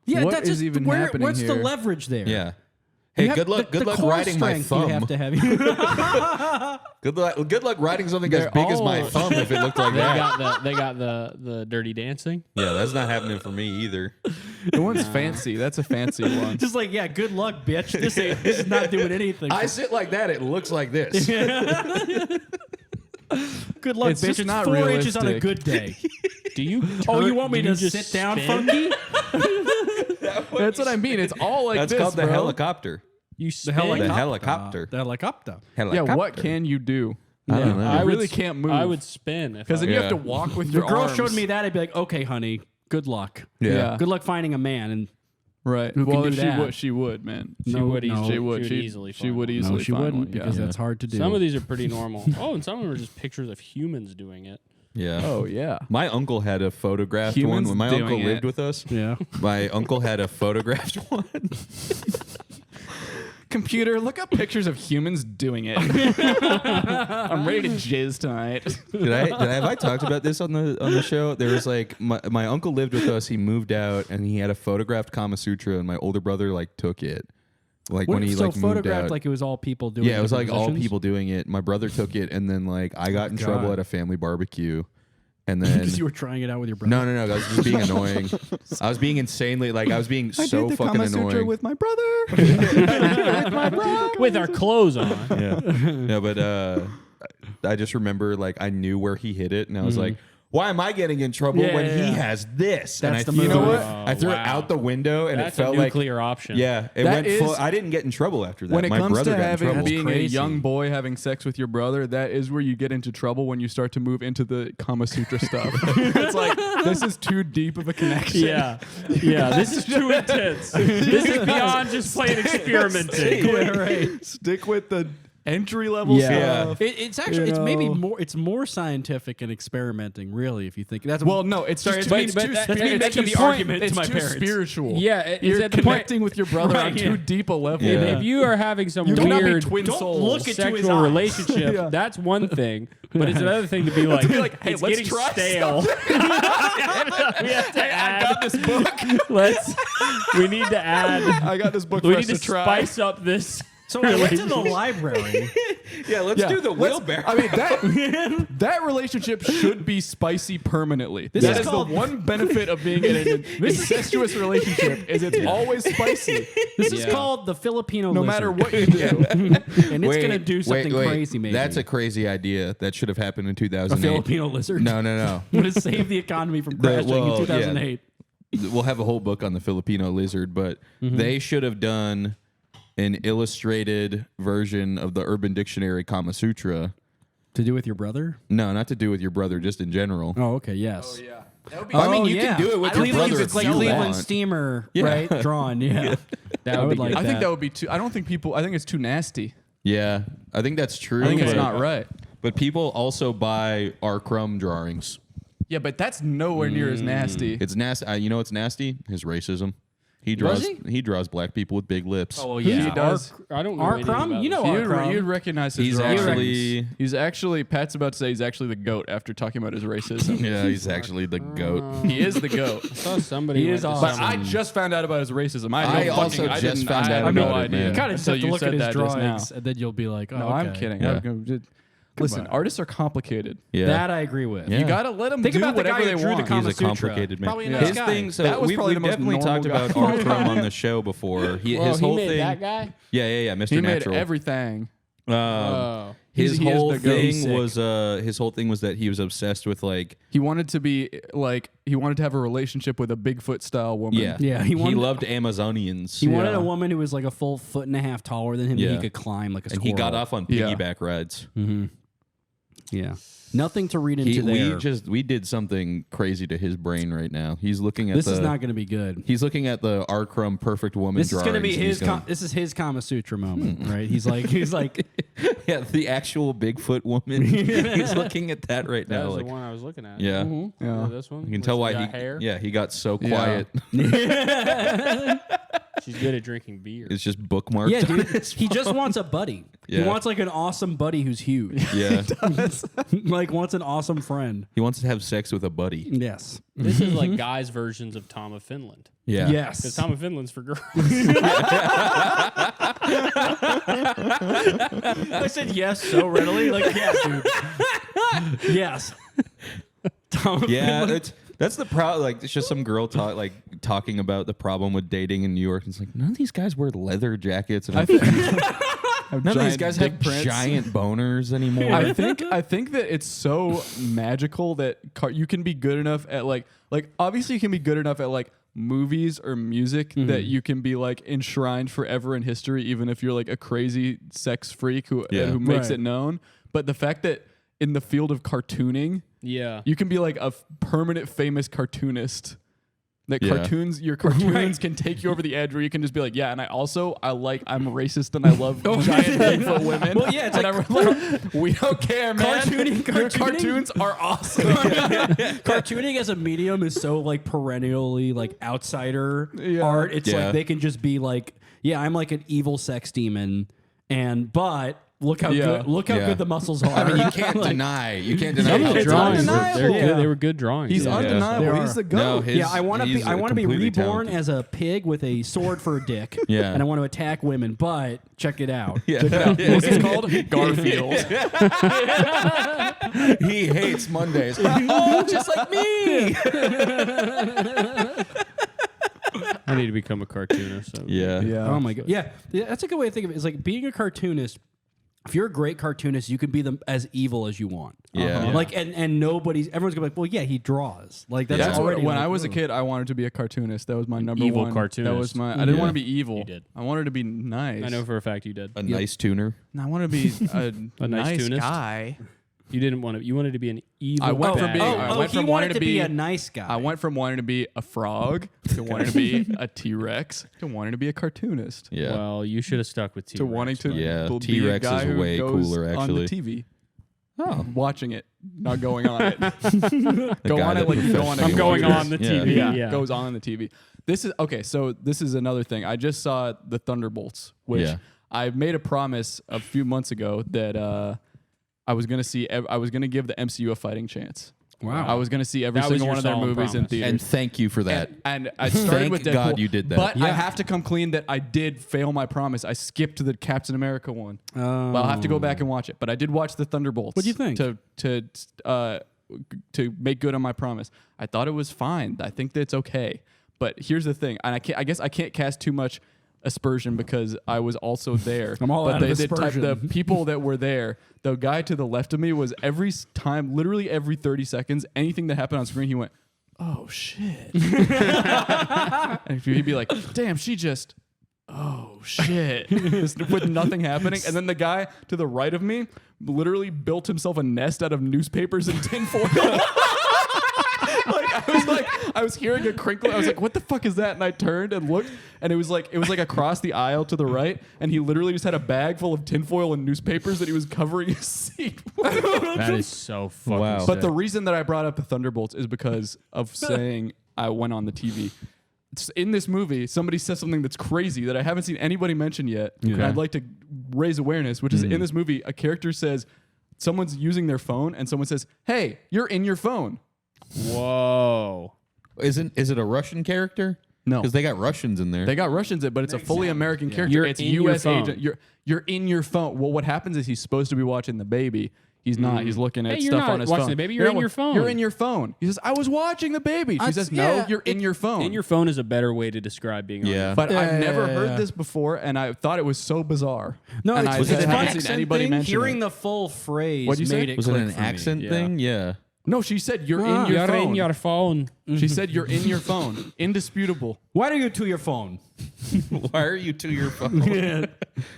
Yeah, What that's is just even where, happening what's the here? leverage there? Yeah. You Hey, have good luck. the Good luck core riding my strength thumb. You have to have. Good luck riding something as big as my thumb if it looked like that. They got the Dirty Dancing. Yeah, that's not happening for me either. the one's fancy. That's a fancy one. Just like, yeah, good luck, bitch. This is not doing anything. I sit like that. It looks like this. Good luck, It's bitch. just It's not 4 inches on a realistic. good day. Do you? Oh, you want me do you to just sit down, spin? Funky? That's what I mean. It's all like That's this, called the bro. helicopter. You spin? The helicopter. The helicopter. Yeah, what can you do? I don't know. I would really s- can't move. I would spin if Because then I, you have to Yeah. walk with The your girl arms. showed me that. I'd be like, okay, honey, good luck. Yeah. Good luck finding a man. And Right. Who can Well, do if that? she would, man. She No, would no. easily. She would. She would easily. She would find one. easily. no, she find wouldn't one, yeah. because that's hard to do. Some of these are pretty normal. Oh, and some of them are just pictures of humans doing it. Yeah. Oh yeah. My uncle had a photographed Humans one. When my doing uncle it. lived with us, Yeah. my uncle had a photographed one. Computer, look up pictures of humans doing it. I'm ready to jizz tonight. Have I talked about this on the show? There was like my uncle lived with us. He moved out and he had a photographed Kama Sutra, and my older brother like took it. Like when he so like moved photographed out. like it was all people doing Yeah, it was like different all positions? people doing it. My brother took it, and then like I got in God. trouble at a family barbecue, and then Because you were trying it out with your brother. no, I was just being annoying. I was being insanely I was being so fucking annoying. with my brother. With our clothes on. Yeah, no, but I just remember like I knew where he hid it, and I was like, why am I getting in trouble Yeah, when yeah, he yeah. has this? That's and the I, move. you know what? Oh, I threw it wow. out the window, and That's it felt a like nuclear option. yeah, it That went is- full. I didn't get in trouble after that. When it My comes brother to got in having trouble. being a Crazy. young boy having sex with your brother, that is where you get into trouble when you start to move into the Kama Sutra stuff. It's like this is too deep of a connection. Yeah. This is too intense. This is beyond just plain experimenting. Stick with the entry level stuff. It's actually You it's maybe know. more it's more scientific and experimenting, really, if you think that's Well, no, it's Sorry, just but- it's but too that's spir- me it's making too the point- argument it's to my too parents. spiritual. Yeah, it's You're at the point. connecting with your brother on Right, too yeah. deep a level. Yeah. If you are having some You cannot be weird twin Don't souls. look into his sexual eyes. relationship, Yeah. that's one thing. But it's another thing to be like, hey, it's let's getting try stale. we have to add. I got this book. We need to add. I got this book We for need us to to try. spice up this. So I went to the library. Yeah, let's Yeah. do the Let's- wheelbarrow. I mean that relationship should be spicy permanently. This That is is called- the one benefit of being in an incestuous relationship is it's always spicy. This is called the Filipino No lizard. matter what you do. And it's gonna do something crazy. Maybe That's a crazy idea. That should have happened in a 2008. Filipino lizard. No. Would have saved the economy from crashing well, in 2008. We'll have a whole book on the Filipino lizard, but they should have done an illustrated version of the Urban Dictionary Kama Sutra. To do with your brother? No, not to do with your brother, just in general. Oh, okay, yes. I mean, you can do it with your Cleveland, brother it's if like you Cleveland want. steamer, Yeah. right? Drawn, yeah. That I would would be like good. I think that would be too I think it's too nasty. Yeah, I think that's true. I think it's but- not right. But people also buy our Crumb drawings. Yeah, but that's nowhere near as nasty. It's nasty. You know what's nasty? His racism. He draws black people with big lips. Oh yeah, he does. I don't know. Our anything Crumb? about You know this. our Crumb. You'd recognize his He's drawings. actually, Pat's about to say he's actually the goat after talking about his racism. yeah, he's actually the goat. He is the goat. I saw somebody. He went is to awesome. But I just found out about his racism. I also just found out I had no about it, idea. man. You kind of just until have to you look said at his that just now. drawings, and then you'll be like, oh, No, okay. I'm kidding. Yeah. Listen, artists are complicated. Yeah, That I agree with. Yeah. You gotta let them Think do about the whatever guy they who drew the want. Kama he's a Sutra. complicated man. Probably a Yeah. nice His guy. thing. So That was we've probably the most definitely talked normal about guy. our Crumb on the show before. His he whole made thing. that guy. Yeah, Mr. He made Natural. everything. Oh. His He is whole the goat. He's thing sick. was his whole thing was that he was obsessed with like He wanted to be he wanted to have a relationship with a Bigfoot style woman. Yeah, he he wanted- loved Amazonians. He wanted Yeah. a woman who was like a full 1.5 feet taller than him, Yeah. and he could climb like a and squirrel. he got off on Yeah. piggyback rides. Yeah. Nothing to read into there. We did something crazy to his brain right now. He's looking at this is not going to be good. He's looking at the R. Crumb perfect woman. This is going to be drawings, his. This is his Kamasutra moment, right? He's like, yeah, the actual Bigfoot woman. He's looking at that right That now. was like, the one I was looking at. yeah, Yeah. This one. you can tell why got he. hair. Yeah, he got so quiet. She's good at drinking beer. It's just bookmarked. yeah, dude. He just wants a buddy. He Yeah. wants like an awesome buddy who's huge. Yeah, Like wants an awesome friend. he wants to have sex with a buddy. Yes. This is like guys' versions of Tom of Finland. Yeah. Yes. Because Tom of Finland's for girls. I said yes so readily. Like, yeah, dude. Yes. Tom Yeah, that's the problem. Like, it's just some girl talking about the problem with dating in New York. And it's like, none of these guys wear leather jackets, and none of these guys have giant boners anymore. I think that it's so magical that you can be good enough at like obviously you can be good enough at like movies or music that you can be like enshrined forever in history, even if you're like a crazy sex freak who makes it known. But the fact that in the field of cartooning, Yeah. you can be like a permanent famous cartoonist. That your cartoons can take you over the edge where you can just be like, yeah, and I'm racist and I love giant Bigfoot women. Well, yeah, it's like, we don't care, man. Your cartoons are awesome. Cartooning as a medium is so like perennially like outsider art. It's like they can just be like, yeah, I'm like an evil sex demon, but look how good the muscles are. I mean, you can't deny. Some of the it. drawings were, undeniable. good. They were good drawings. He's undeniable. He's the goat. No, I want to be completely reborn talented. as a pig with a sword for a dick. Yeah. And I want to attack women, but check it out. Yeah. Check it out. What's it called? Garfield. He hates Mondays. Oh, just like me. I need to become a cartoonist. So. Yeah. Oh my god. Yeah, that's a good way to think of it. It's like being a cartoonist. If you're a great cartoonist, you can be as evil as you want. Yeah. Yeah. Like and everyone's gonna be like, well, yeah, he draws. Like that's That's what, already when like, I was a kid, I wanted to be a cartoonist. That was my number Evil one. cartoonist. That was my. I didn't want to be evil. You did. I wanted to be nice. I know for a fact you did. A nice tuner. I want to be a, A nice nice tunist? guy. You didn't want to. You wanted to be an evil. I went from bad being- guy. I went he from wanted wanting to to be be- a nice guy. I went from wanting to be a frog to wanting to be a T-Rex to wanting to be a cartoonist Yeah. Well, you should have stuck with T. to wanting to Yeah, be a T-Rex guy is who way goes cooler, on actually. the TV. Oh. Watching it, not going on it. The Go guy on that it like you go on it. I'm going professionally on the watches. TV. Yeah. Yeah. Goes on the TV. This is okay. So this is another thing. I just saw the Thunderbolts, which Yeah. I made a promise a few months ago that I was gonna see. I was gonna give the MCU a fighting chance. Wow. I was gonna see every That was single your one of their solemn movies in promise. theaters. And thank you for that. And I started Thank with Deadpool. God you did that. But I Yeah. have to come clean that I did fail my promise. I skipped the Captain America one. But I'll have to go back and watch it. But I did watch the Thunderbolts. What'd you think? To make good on my promise. I thought it was fine. I think that it's okay. But here's the thing, and I guess I can't cast too much aspersion because I was also there. I'm all but out of they did type the aspersion. people that were there. The guy to the left of me was every time, literally every 30 seconds, anything that happened on screen, he went, "Oh shit!" And he'd be like, "Damn, she just." Oh shit! With nothing happening, and then the guy to the right of me literally built himself a nest out of newspapers and tinfoil. I was hearing a crinkle. I was like, "What the fuck is that?" And I turned and looked, and it was like across the aisle to the right, and he literally just had a bag full of tinfoil and newspapers that he was covering his seat with. That is so fucking Wow. sick. But the reason that I brought up the Thunderbolts is because of saying I went on the TV. In this movie, somebody says something that's crazy that I haven't seen anybody mention yet. And I'd like to raise awareness, which is in this movie, a character says, someone's using their phone and someone says, "Hey, you're in your phone." Whoa. Is it a Russian character? No. Because they got Russians in there. They got Russians in, but it's a fully American character. You're It's in your US phone. agent. You're in your phone. Well, what happens is he's supposed to be watching the baby. He's not. He's looking at Hey, you're stuff not on his watching phone. the baby, you're in your phone. You're in your phone. He says, "I was watching the baby." She says, "No, you're in your phone." In your phone is a better way to describe being on Yeah. your But I've never yeah, heard yeah. this before, and I thought it was so bizarre. No, and it's I was just it an haven't accent seen anybody thing? mention Hearing it. the full phrase What'd you say? made it Was it click an for me. accent Yeah. thing? Yeah. No, she said you're Ah. in your You're phone. in your phone. She said you're in your phone. Indisputable. Why do you to your phone? Why are you to your phone?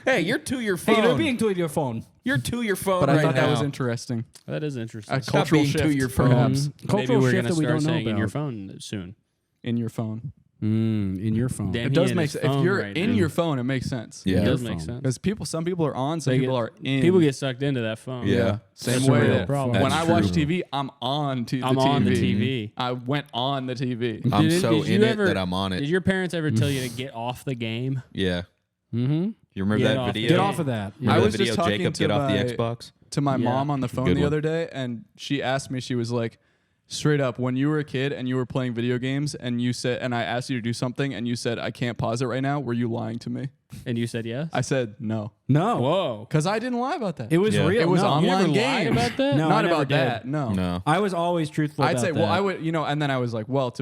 Hey, you're to your phone. Hey, you're being to your phone. You're to your phone But I right thought that was now. interesting. That is interesting. A Stop cultural being shift, to your phone. perhaps, Maybe Cultural we're shift gonna that we start don't know saying in your about. phone soon. in your phone. In your phone. Damn, It he does in make his sense. If phone you're right in now. your phone, it makes sense. Yeah. It does Your make phone. sense. Because some people are on, some They people get- are in. People get sucked into that phone. Yeah. Same That's a way real that problem. when That's I watch true. TV, I'm on to the I'm TV. on the TV. I went on the TV. I'm Did- so did you in it ever- that I'm on it. Did your parents ever tell you to get off the game? Yeah. Mm-hmm. You remember Get that off video? Get off of that. Remember I that was video, just talking Jacob, to get off the my- Xbox? To my Yeah. mom on the phone Good the one. other day, and she asked me, she was like, straight up, when you were a kid and you were playing video games and you said, and I asked you to do something and you said, I can't pause it right now, were you lying to me? And you said yes? I said no. No. Whoa. Because I didn't lie about that. It was Yeah. real. It was no. You never online lied games. about that? No, I Not never about did. that. No. No. I was always truthful I'd about say, that. well, I would, and then I was like, well,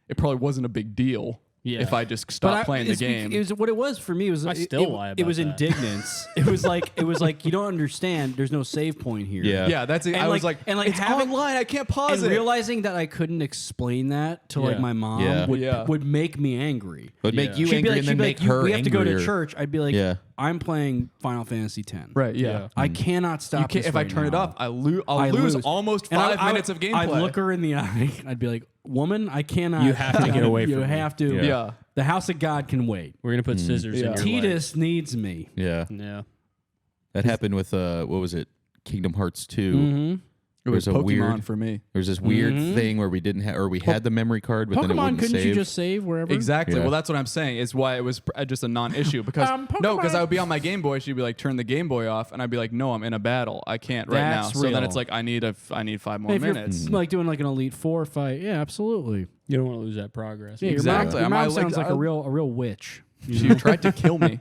it probably wasn't a big deal Yeah. if I just But stopped playing the it's game. It was what it was for me. Was I still lie it was about that. indignance. it was like you don't understand. There's no save point here. Yeah. yeah, that's it. And I was like, like it's having- online. I can't pause And it. realizing that I couldn't explain that to like Yeah. my mom Yeah. would make me angry. Would make Yeah. you She'd be angry like, and then make "You- her we have to go to angrier. church." I'd be like, Yeah. I'm playing Final Fantasy X. Right, yeah. Yeah. I cannot stop. You can't, this if I right turn it now. off, I'll lose lose. almost And 5 minutes of gameplay. I'd look her in the eye. I'd be like, "Woman, I cannot. You have to get away You from me." have to. Yeah. The house of God can wait. We're going to put scissors Yeah. in your Titus needs me. Yeah. leg. Yeah. That happened with, what was it? Kingdom Hearts 2. Mm-hmm. It was There's a Pokemon weird- for me. There's this weird thing where we didn't have, or we had the memory card, but then it Pokemon, wouldn't couldn't save. you just save wherever? Exactly. Yeah. Well, that's what I'm saying. Is why it was just a non-issue because no, because I would be on my Game Boy. She'd be like, "Turn the Game Boy off," and I'd be like, "No, I'm in a battle. I can't right now." That's So then real. it's like I need 5 more If minutes. you're like doing like an Elite Four fight, yeah, absolutely. You don't want to lose that progress. Yeah, Exactly. Your mom, I sounds like I- a real witch. She tried to kill me.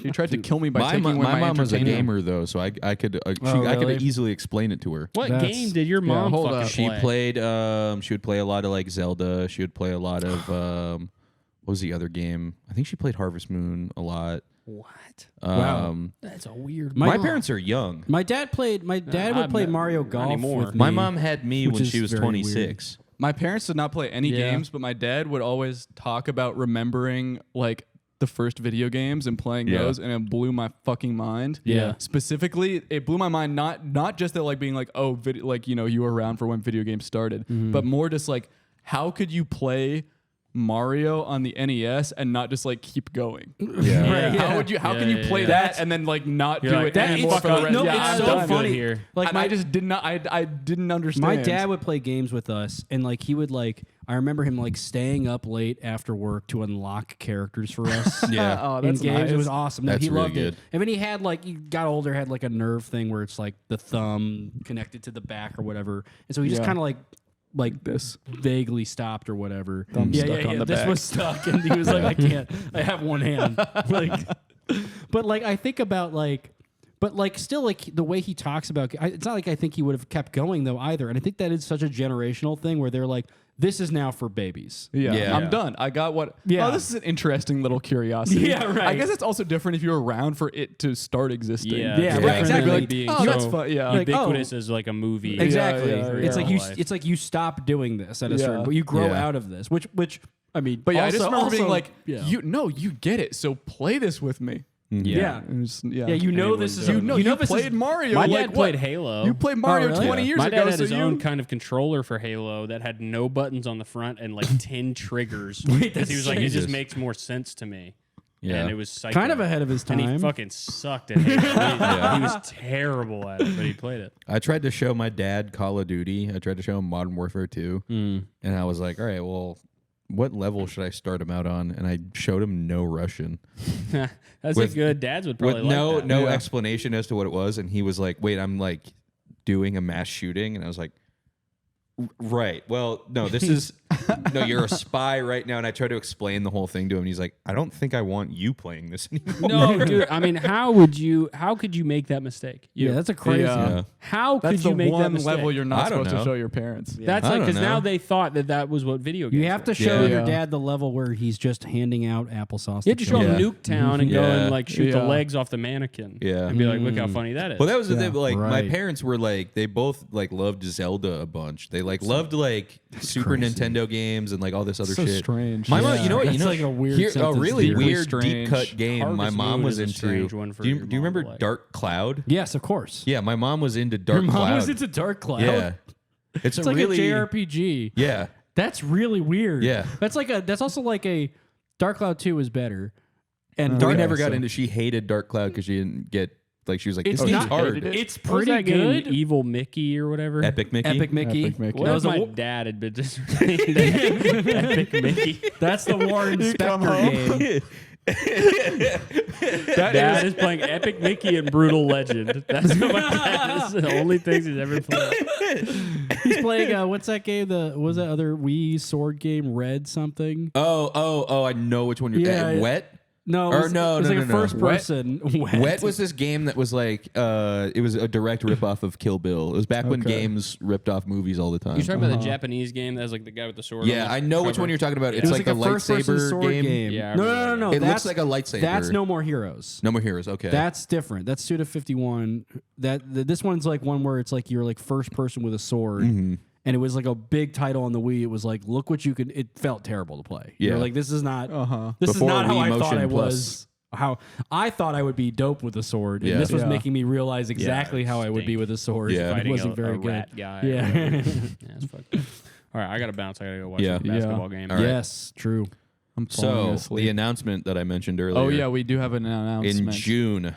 She tried to kill me by my taking away my mom was a entertainment. gamer though, so I could I really? could easily explain it to her. What That's- game did your mom hold fucking up. She play? played. She would play a lot of like Zelda. She would play a lot of. What was the other game? I think she played Harvest Moon a lot. What? That's a weird. My parents are young. My dad would play Mario Golf anymore. with me. My mom had me Which when is she was very 26. My parents did not play any Yeah. games, but my dad would always talk about remembering like the first video games and playing Yeah. those, and it blew my fucking mind. Yeah. Specifically, it blew my mind not just that like being like, oh, like you were around for when video games started, but more just like how could you play Mario on the NES and not just like keep going? Yeah. Right, How would you? How can you play that and then like not You're do like, it that anymore is for the fucking- rest? No, yeah, it's I'm so done. funny. here. Like And I just did not. I didn't understand. my dad would play games with us, and like he would like. I remember him like staying up late after work to unlock characters for us. Yeah. Oh, in that's games, nice. it was awesome. No, That's he really loved good. it. And then he had like he got older, had like a nerve thing where it's like the thumb connected to the back or whatever, and so he just Yeah. kind of like this. vaguely stopped or whatever. Thumb stuck on the this back. was stuck, and he was like, "I can't. I have one hand." Like, but like I think about like. But like still like the way he talks about it's not like I think he would have kept going though either, and I think that is such a generational thing where they're like, this is now for babies. Yeah, Yeah. I'm done. I got what. Yeah. Oh, this is an interesting little curiosity. Yeah, right. I guess it's also different if you're around for it to start existing. Yeah, Yeah, it's right, different exactly. than Like, being oh, so that's fun. Yeah. Like, ubiquitous as like a movie. Exactly. Yeah, It's like life. it's like you stop doing this at a certain Yeah. but you grow Yeah. out of this, which I mean, But yeah, I also- just remember being also- like, yeah. you get it. So play this with me. yeah. And just- yeah. Yeah, you know Anyone this is does. a, You know this played is, Mario. My like, dad played what? Halo. You played Mario really? 20 years My ago. dad had so his you, own kind of controller for Halo that had no buttons on the front and like 10 triggers. Wait, Because that's he was like, it Jesus. just makes more sense to me. Yeah. And it was psycho. kind of ahead of his time. And he fucking sucked at Halo. He was terrible at it, but he played it. I tried to show my dad Call of Duty. I tried to show him Modern Warfare 2. And I was like, all right, well, what level should I start him out on? And I showed him no Russian. That's With- a good. Dads would probably With no like that. no explanation as to what it was. And he was like, wait, I'm like doing a mass shooting. And I was like, right. Well, no, this is no, you're a spy right now. And I tried to explain the whole thing to him. And he's like, I don't think I want you playing this anymore. No, dude. I mean, how could you make that mistake? yeah, that's a crazy. Yeah. How that's could the you make that one mistake? level you're not I don't supposed to know. show your parents. That's I like don't because now know. they thought that was what video games. You have to were. show Yeah. your Yeah. dad the level where he's just handing out applesauce. You had to show him Yeah. Nuketown and go Yeah. and like shoot the Yeah. legs off the mannequin. Yeah. and be like, look how funny that is. Well, that was the thing. Like, my right. parents were like, they both like loved Zelda a bunch. They like loved like Super Nintendo games and like all this other So shit. strange. My mom, Yeah. you know what? That's You know, like a weird a sentence. really Weirdly weird strange. deep cut game. my Harvest mom Moon was is a into. strange one for do you your do you mom remember to like. Dark Cloud? Yes, of course. Yeah, my mom was into Dark Your mom Cloud. was into Dark Cloud. Yeah, it's It's like really a JRPG. Yeah, That's really weird. Yeah. That's also like a Dark Cloud 2 is better. And we never got into. She hated Dark Cloud because she didn't get like she was like, It's this game's not hard. It's What was pretty that game? good. Evil Mickey or whatever. Epic Mickey. Epic Mickey. Epic Mickey. What That if was a my wa- dad had been just Epic Mickey? That's the Warren Spector game. Dad is playing Epic Mickey and Brutal Legend. That's what my dad is. The only things he's ever played. He's playing what's that game? What was that other Wii sword game? Red something? Oh! I know which one you're. Yeah, Wet. No, Or it was, no, it was no, like no, a no. first person. Wet was this game that was like it was a direct ripoff of Kill Bill. It was back when games ripped off movies all the time. You're talking about the Japanese game that has like the guy with the sword. Yeah, on the I know which cover? one you're talking about. It It's was like, like a a first-person lightsaber sword game. Yeah, I No, remember no. It That's, looks like a lightsaber. That's No More Heroes. No More Heroes. Okay. That's different. That's Suda 51. This one's like one where it's like you're like first person with a sword. Mm-hmm. And it was like a big title on the Wii. It was like, look what you can. It felt terrible to play. Yeah. You're like, this is not. This Before is not how Wii I thought Motion I Plus. was. How I thought I would be dope with a sword, and Yeah. this was Yeah. making me realize exactly how I would be with a sword. Yeah. It Fighting wasn't a very good. rat guy. Yeah. Yeah, it's fucked up. All right, I gotta bounce. I gotta go watch Yeah. the basketball game. All right. Yes, true. I'm falling So asleep. the announcement that I mentioned earlier. Oh yeah, we do have an announcement. in June,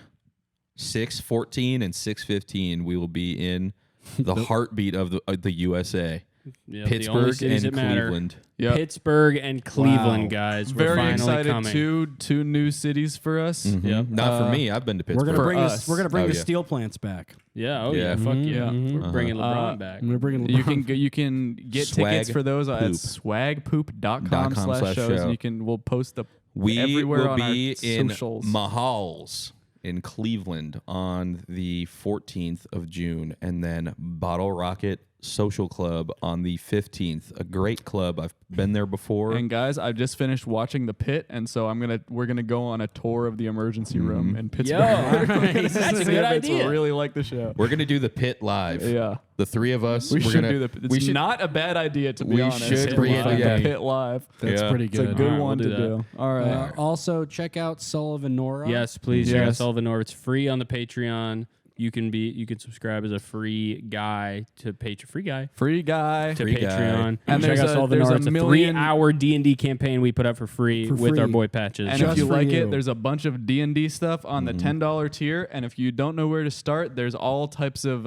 6/14 and 6/15, we will be in the heartbeat of the USA, Yeah, the only Pittsburgh cities and that matter. Cleveland. Yep. Pittsburgh and Cleveland, Wow. guys. We're Very finally excited. coming. Two new cities for us. Yep. Not for me. I've been to We're Pittsburgh. gonna bring us. this. We're gonna bring Oh, the yeah. steel plants back. Yeah. Oh Yeah. yeah. Fuck yeah. Mhm. We're bringing LeBron back. We're bringing. You can get Swag tickets for those at Poop. swagpoop.com/shows. show. And we'll post the We everywhere will on be our in socials. Mahals in Cleveland on the 14th of June, and then Bottle Rocket Social Club on the 15th. A great club. I've been there before. And guys, I've just finished watching The Pit, and so we're gonna go on a tour of the emergency room in Pittsburgh. That's a good idea. Really like the show. We're gonna do the Pit live. Yeah. The three of us. We we're should gonna, do the. It's not a bad idea to be we honest. should to bring it do together. the Pit live. That's Yeah. pretty It's good. a good All right, one we'll to do do. All right. Also, check out Sullivan Nora. Yes, please check out Yes. Sullivan Nora. It's free on the Patreon. You can subscribe as a free guy to Free guy. Patreon. And check there's out a- Sullivan there's Nora. a It's a million- 3-hour D&D campaign we put up for free with our boy Patches. And Just if you for like you. it, there's a bunch of D&D stuff on the $10 tier. And if you don't know where to start, there's all types of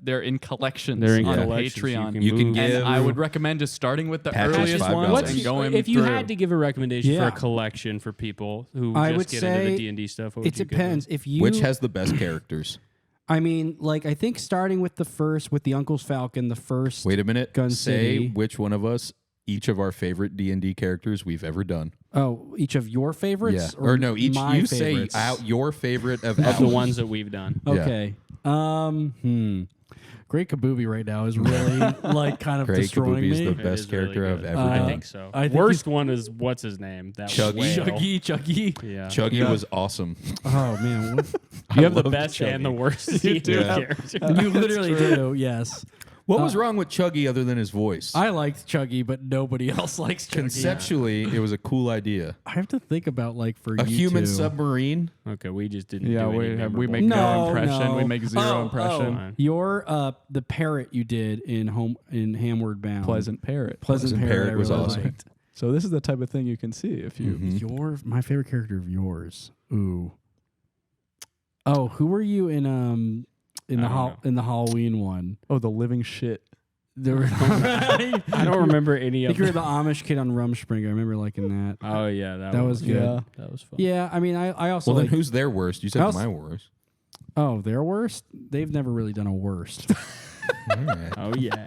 they're in collections They're in on collections. Patreon. You can move. give- And I would recommend just starting with the Patches earliest $5. ones What's and going if you through. had to give a recommendation for Yeah. a collection for people who I just would get into the say D&D stuff, what would It you give depends. them? If you, Which has the best characters? I mean, like I think starting with the Uncle's Falcon, the first. Wait a minute. Gun Say City. which one of us, each of our favorite D&D characters we've ever done. Oh, each of your favorites. Or no, each my you favorites? say out your favorite of Of the ours. ones that we've done. Okay. Great Kabubi right now is really like kind of Great destroying Kabubi is me. the It best is really character I've good. ever I done. think so. I think Worst one is what's his name? That Chuggy. whale. Chuggy. Yeah. Chuggy was awesome. Oh man, what- You have the loved best Chuggy. and the worst D&D Yeah. character. you literally do. Yes, What was wrong with Chuggy other than his voice? I liked Chuggy, but nobody else likes Chuggy. Conceptually, it was a cool idea. I have to think about like for A you human two. submarine. Okay, we just didn't Yeah, do any we memorable make no No, impression. no. We make zero impression. Fine. Your the parrot you did in Hamward Bound. Pleasant Parrot. Pleasant Pleasant Parrot Parrot was I really awesome. liked. So this is the type of thing you can see if you. My favorite character of yours. Ooh. Oh, who were you in the in the Halloween one? Oh, the living shit. There were I don't remember any I think of you were them. the Amish kid on Rumspringa. I remember liking that. Oh, yeah. That was good. Yeah. That was fun. Yeah, I mean, I also Well, then like, who's their worst? You said I also- my worst. oh, their worst? They've never really done a worst. Oh, yeah.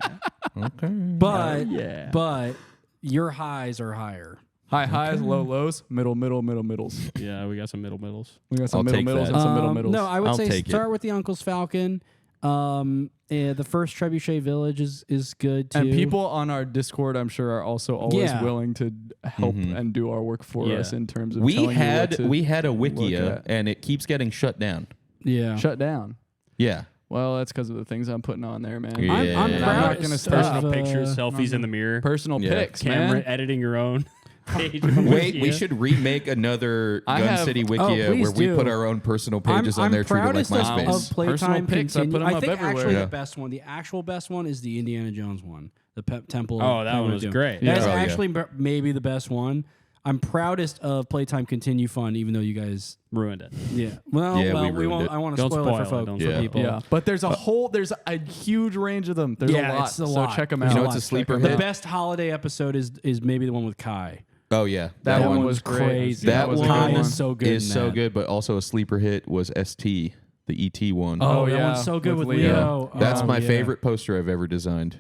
Okay. But yeah. but your highs are higher. High highs, low lows, middles. Yeah, we got some middles. We got some I'll middle take middles that. and some middle middles. No, I would I'll say take it. start with the Uncle's Falcon. The first Trebuchet Village is good too. And people on our Discord, I'm sure, are also always Yeah. willing to help and do our work for Yeah. us in terms of We telling you what had to we had a look Wikia at. and it keeps getting shut down. yeah. Shut down. Yeah. Well, that's because of the things I'm putting on there, man. Yeah. I'm And proud I'm not gonna of start Personal uh, pictures, selfies in the mirror, Personal Yeah. pics, camera man. editing your own page. on Wait, we Wikia. should remake another I Gun have- City Oh, Wikia please where we do. put our own personal pages on I'm there, treated like proudest MySpace. of Playtime Personal pics, I put Continue. 'em I up think everywhere. actually Yeah. the best one, the actual best one, is the Indiana Jones one, the Temple. Oh, that Temple one of was Doom. great. That's Yeah. Oh, yeah. actually maybe the best one. I'm proudest of Playtime Continue Fun, even though you guys, ruined it. yeah. Well, Yeah, we we ruined won't. it. I want to Don't spoil it spoil it, for don't for Yeah. people. Yeah, but there's a huge range of them. There's Yeah, a lot. it's a so lot. check them There's out. You know a what's a lot. sleeper The hit? best holiday episode is maybe the one with Kai. Oh yeah, That one was was great. crazy. That was a Kai good one. is so good. is in so that. good, but also a sleeper hit was ST, the ET one. Oh, that yeah, one's so good with with Leo. Leo. That's Oh, my yeah. favorite poster I've ever designed.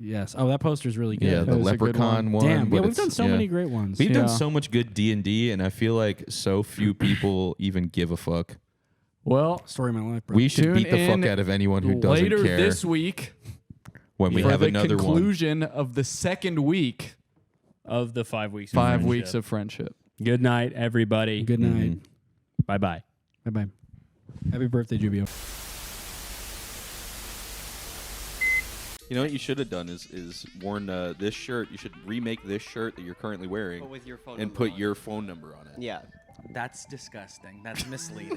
Yes. Oh, that poster's really good. Yeah, the was a good Leprechaun one. Damn. but Yeah, we've it's- done so yeah. many great ones. We've Yeah. done so much good D&D, and I feel like so few people even give a fuck. Well, Story of my life, bro. We should Tune beat the fuck in out of anyone who doesn't later care this week when we for have the another one. conclusion of the second week, Of the 5 weeks. 5 weeks of friendship. Good night, everybody. Good night. Mhm. Bye bye. Bye bye. Happy birthday, Jubio. You know what you should have done is worn this shirt. You should remake this shirt that you're currently wearing with your phone and number put on your phone number on it. Yeah. That's disgusting. That's misleading.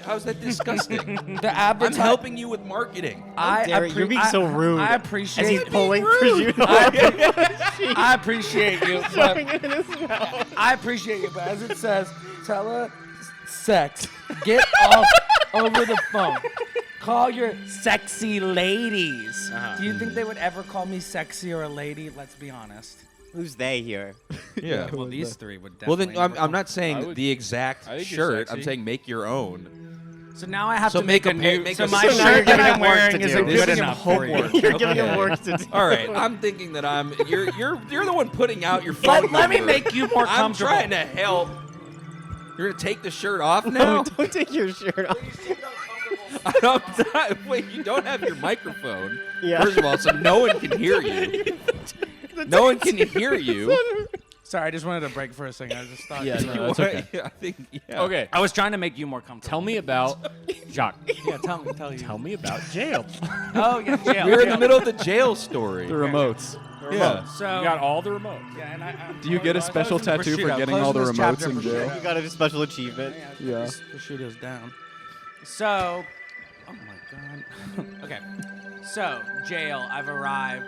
How's that disgusting? The I'm advertising. helping you with marketing. You're being so rude. I appreciate As he's pulling for you. I appreciate you, but I appreciate you, but as it says, telesex, get off over the phone. Call your sexy ladies. Do you think they would ever call me sexy or a lady? Let's be honest. Who's they here? Yeah. Well, these three would Well, definitely. then I'm never not call- saying the exact I think you're shirt. I'm sexy. saying make your own. So now I have So to make a make a- new. make So a my shirt. So now you're shirt that giving I'm him work wearing to isn't do. good Giving him enough for you. homework. You're giving Okay. him work to do. All right, I'm thinking that you're the one putting out your phone Let me number. make you more I'm comfortable. trying to help. You're gonna take the shirt off now? Don't take your shirt off. Wait, you don't have your microphone. Yeah. First of all, so no one can hear you. No one can hear you. Sorry, I just wanted to break for a second. I just thought. Yeah, you no, were- that's okay. I think. Yeah. Okay. I was trying to make you more comfortable. Tell me about Jacques. Yeah, tell you. Tell me about jail. Oh yeah, jail. We're in jail. the middle of the jail story. The remotes. Yeah. So You got all the remotes. Yeah, and I'm Do you get a special closing tattoo for prosciutto. getting all the Closing this remotes chapter in for jail? prosciutto. You got a special achievement. Yeah. Prosciutto's down. So, oh my god. Okay. So, jail. I've arrived.